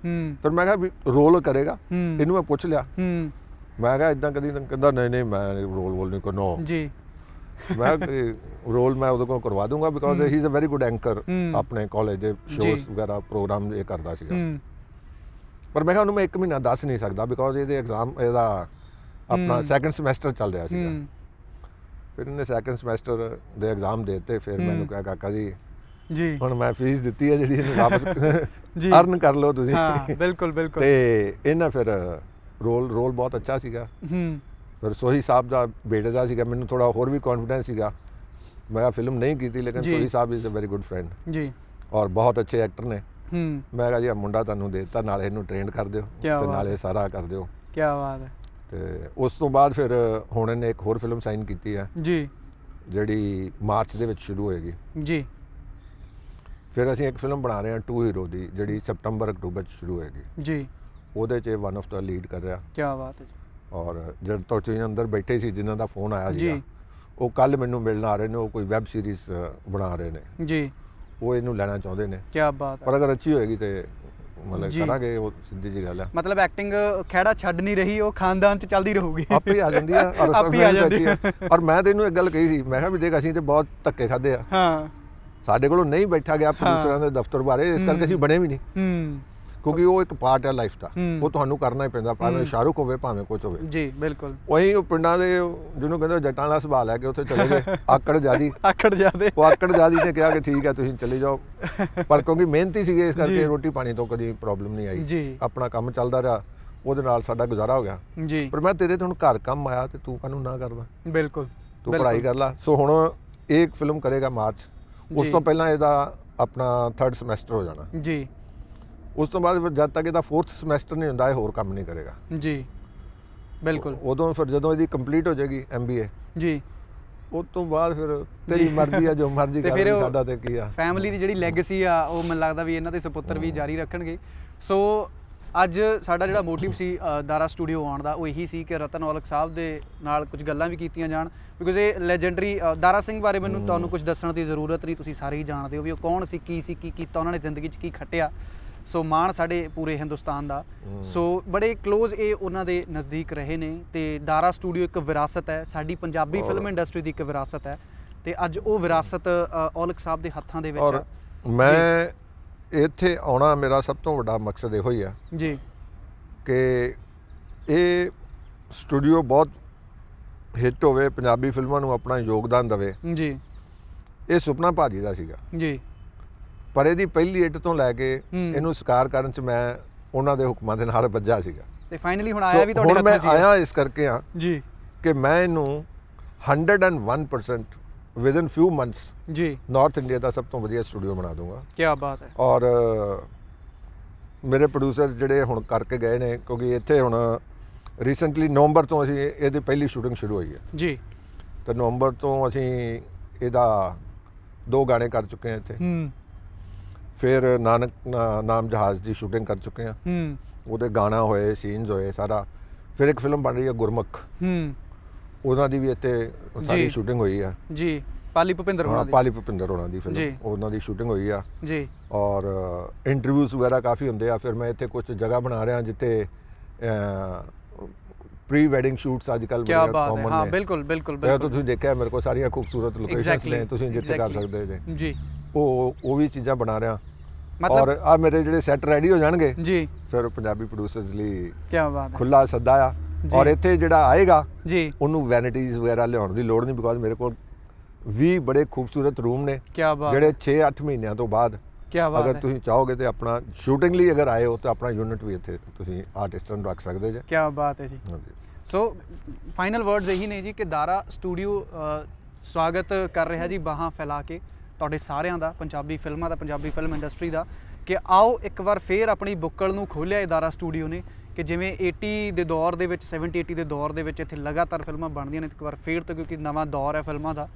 ਫਿਰ ਮੈਂ ਕਿਹਾ ਵੀ ਰੋਲ ਕਰੇਗਾ, ਇਹਨੂੰ ਮੈਂ ਪੁੱਛ ਲਿਆ। ਮੈਂ ਕਿਹਾ ਇਦਾਂ ਕਦੀ, ਕਹਿੰਦਾ ਨਹੀਂ ਮੈਂ ਰੋਲ ਨਹੀਂ ਕਰਨਾ ਜੀ। ਮੈਂ ਰੋਲ ਮੈਂ ਉਹਦੇ ਕੋਲ ਕਰਵਾ ਦੂੰਗਾ, because he is a very good anchor, ਆਪਣੇ ਕਾਲਜ ਦੇ ਸ਼ੋਜ਼ ਵਗੈਰਾ ਪ੍ਰੋਗਰਾਮ ਇਹ ਕਰਦਾ ਸੀਗਾ। ਪਰ ਮੈਂ ਕਿਹਾ ਉਹਨੂੰ ਮੈਂ 1 ਮਹੀਨਾ ਦੱਸ ਨਹੀਂ ਸਕਦਾ, ਬਿਕਾਜ਼ ਇਹਦੇ ਐਗਜ਼ਾਮ, ਇਹਦਾ ਆਪਣਾ ਸੈਕੰਡ ਸਮੈਸਟਰ ਚੱਲ ਰਿਹਾ ਸੀਗਾ। ਹੂੰ ਫਿਰ ਇਹਨੇ ਸੈਕੰਡ ਸਮੈਸਟਰ ਦੇ ਐਗਜ਼ਾਮ ਦੇ ਦਿੱਤੇ। ਫਿਰ ਮੈਨੂੰ ਕਿਹਾ ਕਾਕਾ ਜੀ ਜੀ ਹੁਣ ਮੈਂ ਫੀਸ ਦਿੱਤੀ ਹੈ ਜਿਹੜੀ ਇਹਨੂੰ ਵਾਪਸ ਜੀ ਅਰਨ ਕਰ ਲਓ ਤੁਸੀਂ। ਹਾਂ ਬਿਲਕੁਲ ਬਿਲਕੁਲ। ਤੇ ਇਹਨਾਂ ਫਿਰ ਰੋਲ ਬਹੁਤ ਅੱਛਾ ਸੀਗਾ। ਫਿਰ ਸੋਹੀ ਸਾਹਿਬ ਦਾ ਬੇਟਾ ਦਾ ਸੀਗਾ, ਮੈਨੂੰ ਥੋੜਾ ਹੋਰ ਵੀ ਕੌਨਫੀਡੈਂਸ ਸੀਗਾ। ਮੈਂ ਫਿਲਮ ਨਹੀਂ ਕੀਤੀ ਲੇਕਿਨ ਜੀ। Sohi Sahib is a very good friend ਜੀ ਔਰ ਬਹੁਤ ਅੱਛੇ ਐਕਟਰ ਨੇ। ਮੈਂ ਕਿਹਾ ਜੀ ਆ ਮੁੰਡਾ ਤੁਹਾਨੂੰ ਦੇ ਦਿੱਤਾ, ਨਾਲੇ ਇਹਨੂੰ ਟ੍ਰੇਨ ਕਰ ਦਿਓ ਕਿਆ ਤੇ ਬਾਤ ਨਾਲੇ ਸਾਰਾ ਕਰ ਦਿਓ। ਕੀ ਬਾਤ ਹੈ। ਤੇ ਉਸ ਤੋਂ ਬਾਅਦ ਫਿਰ ਹੁਣ ਇਹਨੇ ਇੱਕ ਹੋਰ ਫਿਲਮ ਸਾਈਨ ਕੀਤੀ ਹੈ ਜੀ ਜਿਹੜੀ ਮਾਰਚ ਦੇ ਵਿੱਚ ਸ਼ੁਰੂ ਹੋਏਗੀ। ਜੀ ਫਿਰ ਅਸੀਂ ਇੱਕ ਫਿਲਮ ਬਣਾ ਰਹੇ ਹਾਂ 2 ਹੀਰੋ ਦੀ, ਜਿਹੜੀ ਸਤੰਬਰ ਅਕਤੂਬਰ 'ਚ ਸ਼ੁਰੂ ਹੋਏਗੀ। ਜੀ ਉਹਦੇ 'ਚ ਵਨ ਆਫ ਦਾ ਲੀਡ ਕਰ ਰਿਹਾ। ਕੀ ਬਾਤ ਹੈ ਜੀ। ਔਰ ਜਦ ਤੋਂ ਤੁਸੀਂ ਅੰਦਰ ਬੈਠੇ ਸੀ ਜਿਨ੍ਹਾਂ ਦਾ ਫੋਨ ਆਇਆ ਜੀ। ਸੀਗਾ, ਉਹ ਕੱਲ ਮੈਨੂੰ ਮਿਲਣ ਆ ਰਹੇ ਨੇ। ਉਹ ਕੋਈ ਵੈਬ ਸੀਰੀਜ਼ ਬਣਾ ਰਹੇ ਨੇ, ਜੀ ਉਹ ਇਹਨੂੰ ਲੈਣਾ ਚਾਹੁੰਦੇ ਨੇ। ਕੀ ਬਾਤ ਹੈ। ਪਰ ਅਗਰ ਅੱਛੀ ਹੋਏਗੀ ਤੇ ਮਤਲਬ ਜੀ। ਕਰਾਂਗੇ, ਉਹ ਸਿੱਧੀ ਜੀ ਗੱਲ ਹੈ। ਮਤਲਬ ਐਕਟਿੰਗ ਖਹਿੜਾ ਛੱਡ ਨਹੀਂ ਰਹੀ, ਉਹ ਖਾਨਦਾਨ ਚ ਚੱਲਦੀ ਰਹੂਗੀ। ਆਪੇ ਆ ਜਾਂਦੀ ਆ ਔਰ ਆਪੇ ਹੀ ਆ ਜਾਂਦੀ ਆ। ਔਰ ਮੈਂ ਤੈਨੂੰ ਇੱਕ ਗੱਲ ਕਹੀ ਸੀ, ਮੈਂ ਕਿਹਾ ਵੀ ਦੇਖ ਅਸੀਂ ਤੇ ਬਹੁਤ ਧੱਕੇ ਖਾਦੇ ਆ, ਹਾਂ ਸਾਡੇ ਕੋਲੋਂ ਨਹੀਂ ਬੈਠਾ ਗਿਆ ਪ੍ਰੋਡਿਊਸਰਾਂ ਦੇ ਦਫ਼ਤਰ ਬਾਰੇ, ਇਸ ਕਰਕੇ ਅਸੀਂ ਬਣੇ ਵੀ ਨਹੀਂ। ਕਿਉਂਕਿ ਉਹ ਇੱਕ ਪਾਰਟ ਹੈ ਲਾਈਫ ਦਾ, ਉਹ ਤੁਹਾਨੂੰ ਕਰਨਾ ਹੀ ਪੈਂਦਾ, ਭਾਵੇਂ ਸ਼ਾਹਰੁਖ ਹੋਵੇ ਭਾਵੇਂ ਕੁਝ ਹੋਵੇ। ਜੀ ਬਿਲਕੁਲ। ਉਹੀ ਉਹ ਪਿੰਡਾਂ ਦੇ ਜਿਹਨੂੰ ਕਹਿੰਦੇ ਜੱਟਾਂ ਦਾ ਸੁਭਾਅ ਲੈ ਕੇ ਉੱਥੇ ਚਲੇ ਗਏ। ਆਕੜ ਜਿਆਦੀ ਆਕੜ ਜਾਦੇ। ਉਹ ਆਕੜ ਜਿਆਦੀ ਨੇ ਕਿਹਾ ਕਿ ਠੀਕ ਹੈ ਤੁਸੀਂ ਚਲੇ ਜਾਓ, ਪਰ ਕਿਉਂਕਿ ਮਿਹਨਤੀ ਸੀਗੇ ਇਸ ਕਰਕੇ ਰੋਟੀ ਪਾਣੀ ਤੋਂ ਕਦੀ ਪ੍ਰੋਬਲਮ ਨਹੀਂ ਆਈ। ਜੀ ਆਪਣਾ ਕੰਮ ਚੱਲਦਾ ਰਿਹਾ, ਉਹਦੇ ਨਾਲ ਸਾਡਾ ਗੁਜ਼ਾਰਾ ਹੋ ਗਿਆ। ਜੀ ਪਰ ਮੈਂ ਤੇਰੇ ਤੇ ਹੁਣ ਘਰ ਕੰਮ ਆਇਆ ਤੇ ਤੂੰ ਕਾਹਨੂੰ ਨਾ ਕਰਦਾ, ਬਿਲਕੁਲ ਤੂੰ ਪੜ੍ਹਾਈ ਕਰ ਲੈ। ਸੋ ਹੁਣ ਇਹ ਇੱਕ ਫਿਲਮ ਕਰੇਗਾ ਮਾਰਚ, ਉਸ ਤੋਂ ਪਹਿਲਾਂ ਇਹਦਾ ਆਪਣਾ 3rd ਸਮੈਸਟਰ ਹੋ ਜਾਣਾ। ਜੀ ਉਸ ਤੋਂ ਬਾਅਦ ਫਿਰ ਜਦ ਤੱਕ ਇਹਦਾ 4th ਸਮੈਸਟਰ ਨਹੀਂ ਹੁੰਦਾ ਇਹ ਹੋਰ ਕੰਮ ਨਹੀਂ ਕਰੇਗਾ। ਜੀ ਬਿਲਕੁਲ। ਉਦੋਂ ਫਿਰ ਜਦੋਂ ਇਹਦੀ ਕੰਪਲੀਟ ਹੋ ਜਾਏਗੀ MBA, ਜੀ ਉਸ ਤੋਂ ਬਾਅਦ ਫਿਰ ਤੇਰੀ ਮਰਜ਼ੀ ਆ, ਜੋ ਮਰਜ਼ੀ ਕਰ ਲਈ, ਸਾਡਾ ਤੇ ਕੀ ਆ। ਫੈਮਿਲੀ ਦੀ ਜਿਹੜੀ ਲੈਗੇਸੀ ਆ ਉਹ ਮੈਨੂੰ ਲੱਗਦਾ ਵੀ ਇਹਨਾਂ ਦੇ ਸੁਪੁੱਤਰ ਵੀ ਜਾਰੀ ਰੱਖਣਗੇ। ਸੋ ਅੱਜ ਸਾਡਾ ਜਿਹੜਾ ਮੋਟਿਵ ਸੀ ਦਾਰਾ ਸਟੂਡੀਓ ਆਉਣ ਦਾ, ਉਹ ਇਹੀ ਸੀ ਕਿ ਰਤਨ ਔਲਖ ਸਾਹਿਬ ਦੇ ਨਾਲ ਕੁਝ ਗੱਲਾਂ ਵੀ ਕੀਤੀਆਂ ਜਾਣ, ਬਿਕੋਜ਼ ਇਹ ਲੈਜੈਂਡਰੀ ਦਾਰਾ ਸਿੰਘ ਬਾਰੇ ਮੈਨੂੰ ਤੁਹਾਨੂੰ ਕੁਝ ਦੱਸਣ ਦੀ ਜ਼ਰੂਰਤ ਨਹੀਂ, ਤੁਸੀਂ ਸਾਰੇ ਹੀ ਜਾਣਦੇ ਹੋ ਵੀ ਉਹ ਕੌਣ ਸੀ, ਕੀ ਸੀ, ਕੀ ਕੀਤਾ ਉਹਨਾਂ ਨੇ ਜ਼ਿੰਦਗੀ 'ਚ, ਕੀ ਖੱਟਿਆ। ਸੋ ਮਾਣ ਸਾਡੇ ਪੂਰੇ ਹਿੰਦੁਸਤਾਨ ਦਾ। ਸੋ ਬੜੇ ਕਲੋਜ਼ ਇਹ ਉਹਨਾਂ ਦੇ ਨਜ਼ਦੀਕ ਰਹੇ ਨੇ ਤੇ ਦਾਰਾ ਸਟੂਡੀਓ ਇੱਕ ਵਿਰਾਸਤ ਹੈ, ਸਾਡੀ ਪੰਜਾਬੀ ਫਿਲਮ ਇੰਡਸਟਰੀ ਦੀ ਇੱਕ ਵਿਰਾਸਤ ਹੈ ਤੇ ਅੱਜ ਉਹ ਵਿਰਾਸਤ ਔਲਖ ਸਾਹਿਬ ਦੇ ਹੱਥਾਂ ਦੇ ਵਿੱਚ ਔਰ ਹੈ। ਮੈਂ ਇੱਥੇ ਆਉਣਾ ਮੇਰਾ ਸਭ ਤੋਂ ਵੱਡਾ ਮਕਸਦ ਇਹੋ ਹੀ ਆ ਜੀ ਕਿ ਇਹ ਸਟੂਡੀਓ ਬਹੁਤ ਹਿੱਟ ਹੋਵੇ, ਪੰਜਾਬੀ ਫਿਲਮਾਂ ਨੂੰ ਆਪਣਾ ਯੋਗਦਾਨ ਦੇਵੇ। ਜੀ ਇਹ ਸੁਪਨਾ ਭਾਜੀ ਦਾ ਸੀਗਾ, ਜੀ ਪਰ ਇਹਦੀ ਪਹਿਲੀ ਹਿੱਟ ਤੋਂ ਲੈ ਕੇ ਇਹਨੂੰ ਸਾਕਾਰ ਕਰਨ 'ਚ ਮੈਂ ਉਹਨਾਂ ਦੇ ਹੁਕਮਾਂ ਦੇ ਨਾਲ ਵੱਜਾ ਸੀਗਾ ਤੇ ਫਾਈਨਲੀ ਹੁਣ ਆਇਆ ਵੀ ਤੁਹਾਡੇ ਹੁਣ ਮੈਂ ਹੱਥਾਂ 'ਚ ਆਇਆ ਇਸ ਕਰਕੇ ਆ ਜੀ ਕਿ ਮੈਂ ਇਹਨੂੰ 101% ਵਿਦਨ ਫਿਊ ਮੰਥਸ ਜੀ ਨਾਰਥ ਇੰਡੀਆ ਦਾ ਸਭ ਤੋਂ ਵਧੀਆ ਸਟੂਡੀਓ ਬਣਾ ਦੂੰਗਾ। ਕੀ ਬਾਤ ਹੈ। ਔਰ ਮੇਰੇ ਪ੍ਰੋਡਿਊਸਰ ਜਿਹੜੇ ਹੁਣ ਕਰਕੇ ਗਏ ਨੇ, ਕਿਉਂਕਿ ਇੱਥੇ ਹੁਣ ਰੀਸੈਂਟਲੀ ਨਵੰਬਰ ਤੋਂ ਅਸੀਂ ਇਹਦੀ ਪਹਿਲੀ ਸ਼ੂਟਿੰਗ ਸ਼ੁਰੂ ਹੋਈ ਹੈ ਜੀ ਤੇ ਨਵੰਬਰ ਤੋਂ ਅਸੀਂ ਇਹਦਾ 2 ਗਾਣੇ ਕਰ ਚੁੱਕੇ ਹਾਂ ਇੱਥੇ। ਫਿਰ ਨਾਨਕ ਨਾਮ ਜਹਾਜ਼ ਦੀ ਸ਼ੂਟਿੰਗ ਕਰ ਚੁੱਕੇ ਹਾਂ, ਉਹਦੇ ਗਾਣਾ ਹੋਏ, ਸੀਨਸ ਹੋਏ, ਸਾਰਾ। ਫਿਰ ਇੱਕ ਫਿਲਮ ਬਣ ਰਹੀ ਹੈ ਗੁਰਮੁਖ, ਉਹਨਾਂ ਦੀ ਵੀ ਇੱਥੇ ਸਾਰੀ ਸ਼ੂਟਿੰਗ ਹੋਈ ਆ। ਜੀ ਪਾਲੀ ਭੁਪਿੰਦਰ ਹੋਣਾ ਦੀ। ਪਾਲੀ ਭੁਪਿੰਦਰ ਹੋਣਾ ਦੀ ਫਿਲਮ, ਉਹਨਾਂ ਦੀ ਸ਼ੂਟਿੰਗ ਹੋਈ ਆ ਜੀ। ਔਰ ਇੰਟਰਵਿਊਜ਼ ਵਗੈਰਾ ਕਾਫੀ ਹੁੰਦੇ ਆ। ਫਿਰ ਮੈਂ ਇੱਥੇ ਕੁਝ ਜਗ੍ਹਾ ਬਣਾ ਰਿਹਾ ਜਿੱਥੇ ਪ੍ਰੀ ਵੈਡਿੰਗ ਸ਼ੂਟਸ ਅੱਜ ਕੱਲ੍ਹ ਬੜੇ ਕਾਮਨ ਨੇ। ਹਾਂ ਬਿਲਕੁਲ ਬਿਲਕੁਲ ਬਿਲਕੁਲ। ਤੁਸੀਂ ਦੇਖਿਆ ਮੇਰੇ ਕੋਲ ਸਾਰੀਆਂ ਖੂਬਸੂਰਤ ਲੋਕੇਸ਼ਨਸ ਨੇ, ਤੁਸੀਂ ਜਿੱਥੇ ਕਰ ਸਕਦੇ ਜੇ ਜੀ। ਉਹ ਵੀ ਚੀਜ਼ਾਂ ਬਣਾ ਰਿਹਾ। ਮਤਲਬ ਔਰ ਆ ਮੇਰੇ ਜਿਹੜੇ ਸੈੱਟ ਰੈਡੀ ਹੋ ਜਾਣਗੇ ਜੀ, ਫਿਰ ਪੰਜਾਬੀ ਪ੍ਰੋਡਿਊਸਰਸ ਲਈ ਕੀ ਬਾਤ ਹੈ, ਖੁੱਲਾ ਸੱਦਾ ਆ। ਔਰ ਇੱਥੇ ਜਿਹੜਾ ਆਏਗਾ ਜੀ ਉਹਨੂੰ ਵੈਨਿਟੀਜ਼ ਵਗੈਰਾ ਲਿਆਉਣ ਦੀ ਲੋੜ ਨਹੀਂ, ਬਿਕੋਜ਼ ਮੇਰੇ ਕੋਲ 20 ਬੜੇ ਖੂਬਸੂਰਤ ਰੂਮ ਨੇ ਕੀ ਬਾਤ, ਜਿਹੜੇ 6-8 ਮਹੀਨਿਆਂ ਤੋਂ ਬਾਅਦ ਕੀ ਬਾਤ ਅਗਰ ਤੁਸੀਂ ਚਾਹੋਗੇ ਤੇ ਆਪਣਾ ਸ਼ੂਟਿੰਗ ਲਈ ਅਗਰ ਆਏ ਹੋ ਤਾਂ ਆਪਣਾ ਯੂਨਿਟ ਵੀ ਇੱਥੇ ਤੁਸੀਂ ਆਰਟਿਸਟਾਂ ਨੂੰ ਰੱਖ ਸਕਦੇ ਜੇ। ਕੀ ਬਾਤ ਹੈ ਜੀ। ਹਾਂਜੀ। ਸੋ ਫਾਈਨਲ ਵਰਡਸ ਇਹੀ ਨੇ ਜੀ ਕਿ ਦਾਰਾ ਸਟੂਡੀਓ ਸਵਾਗਤ ਕਰ ਰਿਹਾ ਜੀ ਬਾਹਾਂ ਫੈਲਾ ਕੇ ਤੁਹਾਡੇ ਸਾਰਿਆਂ ਦਾ, ਪੰਜਾਬੀ ਫਿਲਮਾਂ ਦਾ, ਪੰਜਾਬੀ ਫਿਲਮ ਇੰਡਸਟਰੀ ਦਾ, ਕਿ ਆਓ ਇੱਕ ਵਾਰ ਫੇਰ ਆਪਣੀ ਬੁੱਕਲ ਨੂੰ ਖੋਲ੍ਹਿਆ ਇਹ ਦਾਰਾ ਸਟੂਡੀਓ ਨੇ ਕਿ ਜਿਵੇਂ 80 ਦੇ ਦੌਰ ਦੇ ਵਿੱਚ 70-80 ਦੇ ਦੌਰ ਦੇ ਵਿੱਚ ਇੱਥੇ ਲਗਾਤਾਰ ਫਿਲਮਾਂ ਬਣਦੀਆਂ ਨੇ, ਇੱਕ ਵਾਰ ਫੇਰ ਤੋਂ ਕਿਉਂਕਿ ਨਵਾਂ ਦੌਰ ਹੈ ਫਿਲਮਾਂ ਦਾ।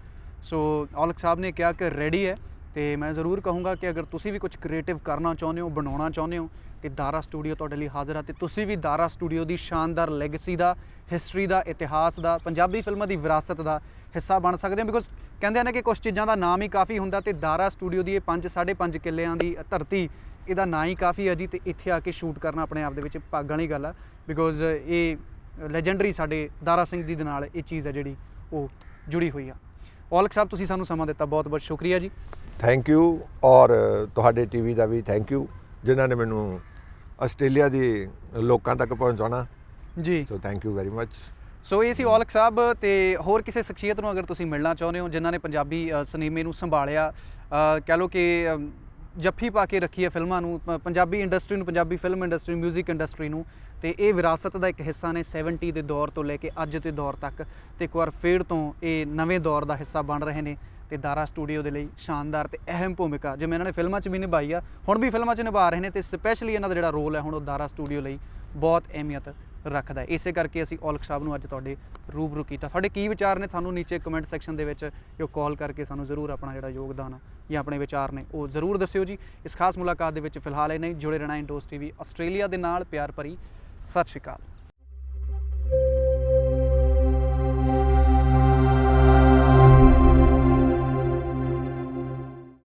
ਸੋ ਔਲਖ ਸਾਹਿਬ ਨੇ ਕਿਹਾ ਕਿ ਰੈਡੀ ਹੈ ਤੇ ਮੈਂ ਜ਼ਰੂਰ ਕਹੂੰਗਾ ਕਿ ਅਗਰ ਤੁਸੀਂ ਵੀ ਕੁਝ ਕ੍ਰੀਏਟਿਵ ਕਰਨਾ ਚਾਹੁੰਦੇ ਹੋ, ਬਣਾਉਣਾ ਚਾਹੁੰਦੇ ਹੋ ਤੇ ਦਾਰਾ ਸਟੂਡੀਓ ਤੁਹਾਡੇ ਲਈ ਹਾਜ਼ਰ ਹੈ ਤੇ ਤੁਸੀਂ ਵੀ ਦਾਰਾ ਸਟੂਡੀਓ ਦੀ ਸ਼ਾਨਦਾਰ ਲੈਗੇਸੀ ਦਾ, ਹਿਸਟਰੀ ਦਾ, ਇਤਿਹਾਸ ਦਾ, ਪੰਜਾਬੀ ਫਿਲਮਾਂ ਦੀ ਵਿਰਾਸਤ ਦਾ ਹਿੱਸਾ ਬਣ ਸਕਦੇ ਹੋ। ਬਿਕੋਜ਼ ਕਹਿੰਦੇ ਨੇ ਕਿ ਕੁਝ ਚੀਜ਼ਾਂ ਦਾ ਨਾਮ ਹੀ ਕਾਫੀ ਹੁੰਦਾ ਤੇ ਦਾਰਾ ਸਟੂਡੀਓ ਦੀ ਇਹ 5-5.5 ਕਿੱਲਿਆਂ ਦੀ ਧਰਤੀ, ਇਹਦਾ ਨਾਂ ਹੀ ਕਾਫੀ ਹੈ ਜੀ। ਤੇ ਇੱਥੇ ਆ ਕੇ ਸ਼ੂਟ ਕਰਨਾ ਆਪਣੇ ਆਪ ਦੇ ਵਿੱਚ ਭਾਗਾਂ ਵਾਲੀ ਗੱਲ ਆ, ਬਿਕੋਜ਼ ਇਹ ਲੈਜੈਂਡਰੀ ਸਾਡੇ ਦਾਰਾ ਸਿੰਘ ਜੀ ਦੇ ਨਾਲ ਇਹ ਚੀਜ਼ ਹੈ ਜਿਹੜੀ ਉਹ ਜੁੜੀ ਹੋਈ ਆ। ਔਲਖ ਸਾਹਿਬ ਤੁਸੀਂ ਸਾਨੂੰ ਸਮਾਂ ਦਿੱਤਾ, ਬਹੁਤ ਬਹੁਤ ਸ਼ੁਕਰੀਆ ਜੀ। Thank you. ਔਰ ਤੁਹਾਡੇ ਟੀਵੀ ਦਾ ਵੀ ਥੈਂਕ ਯੂ ਜਿਨ੍ਹਾਂ ਨੇ ਮੈਨੂੰ ਆਸਟ੍ਰੇਲੀਆ ਦੀ ਲੋਕਾਂ ਤੱਕ ਪਹੁੰਚਾਉਣਾ ਜੀ। So thank you very much. So ਇਹ ਸੀ ਔਲਖ ਸਾਹਿਬ। ਤੇ ਹੋਰ ਕਿਸੇ ਸ਼ਖਸੀਅਤ ਨੂੰ ਅਗਰ ਤੁਸੀਂ ਮਿਲਣਾ ਚਾਹੁੰਦੇ ਹੋ ਜਿਨ੍ਹਾਂ ਨੇ ਪੰਜਾਬੀ ਸਿਨੇਮੇ ਨੂੰ ਸੰਭਾਲਿਆ, ਕਹਿ ਲਓ ਕਿ ਜੱਫੀ ਪਾ ਕੇ ਰੱਖੀ ਹੈ ਫਿਲਮਾਂ ਨੂੰ, ਪੰਜਾਬੀ ਇੰਡਸਟਰੀ ਨੂੰ, Punjabi film industry, music industry ਨੂੰ, ਤੇ ਇਹ ਵਿਰਾਸਤ ਦਾ ਇੱਕ ਹਿੱਸਾ ਨੇ 70 ਦੇ ਦੌਰ ਤੋਂ ਲੈ ਕੇ ਅੱਜ ਦੇ ਦੌਰ ਤੱਕ, ਤੇ ਇੱਕ ਵਾਰ ਫੇਰ ਤੋਂ ਇਹ ਨਵੇਂ ਦੌਰ ਦਾ ਹਿੱਸਾ ਬਣ ਰਹੇ ਨੇ। ਤੇ ਦਾਰਾ ਸਟੂਡੀਓ ਦੇ ਲਈ ਸ਼ਾਨਦਾਰ ਤੇ ਅਹਿਮ ਭੂਮਿਕਾ ਜਿਵੇਂ ਇਹਨਾਂ ਨੇ ਫਿਲਮਾਂ 'ਚ ਵੀ ਨਿਭਾਈ ਆ, ਹੁਣ ਵੀ ਫਿਲਮਾਂ 'ਚ ਨਿਭਾ ਰਹੇ ਨੇ, ਤੇ ਸਪੈਸ਼ਲੀ ਇਹਨਾਂ ਦਾ ਜਿਹੜਾ ਰੋਲ ਹੈ ਹੁਣ ਉਹ ਦਾਰਾ ਸਟੂਡੀਓ ਲਈ ਬਹੁਤ ਅਹਿਮੀਅਤ ਰੱਖਦਾ ਹੈ। ਇਸੇ ਕਰਕੇ ਅਸੀਂ ਔਲਖ ਸਾਹਿਬ ਨੂੰ ਅੱਜ ਤੁਹਾਡੇ ਰੂਬਰੂ ਕੀਤਾ। ਤੁਹਾਡੇ ਕੀ ਵਿਚਾਰ ਨੇ ਸਾਨੂੰ ਨੀਚੇ ਕਮੈਂਟ ਸੈਕਸ਼ਨ ਦੇ ਵਿੱਚ ਜੋ ਕਾਲ ਕਰਕੇ ਸਾਨੂੰ ਜ਼ਰੂਰ ਆਪਣਾ ਜਿਹੜਾ ਯੋਗਦਾਨ ਆ ਜਾਂ ਆਪਣੇ ਵਿਚਾਰ ਨੇ ਉਹ ਜ਼ਰੂਰ ਦੱਸਿਓ ਜੀ। ਇਸ ਖਾਸ ਮੁਲਾਕਾਤ ਦੇ ਵਿੱਚ ਫਿਲਹਾਲ ਇਹ ਨਹੀਂ, ਜੁੜੇ ਰਹਿਣਾ ਇੰਡੋਜ਼ TV ਆਸਟ੍ਰੇਲੀਆ ਦੇ ਨਾਲ। ਪਿਆਰ ਭਰੀ ਸਤਿ ਸ਼੍ਰੀ ਅਕਾਲ।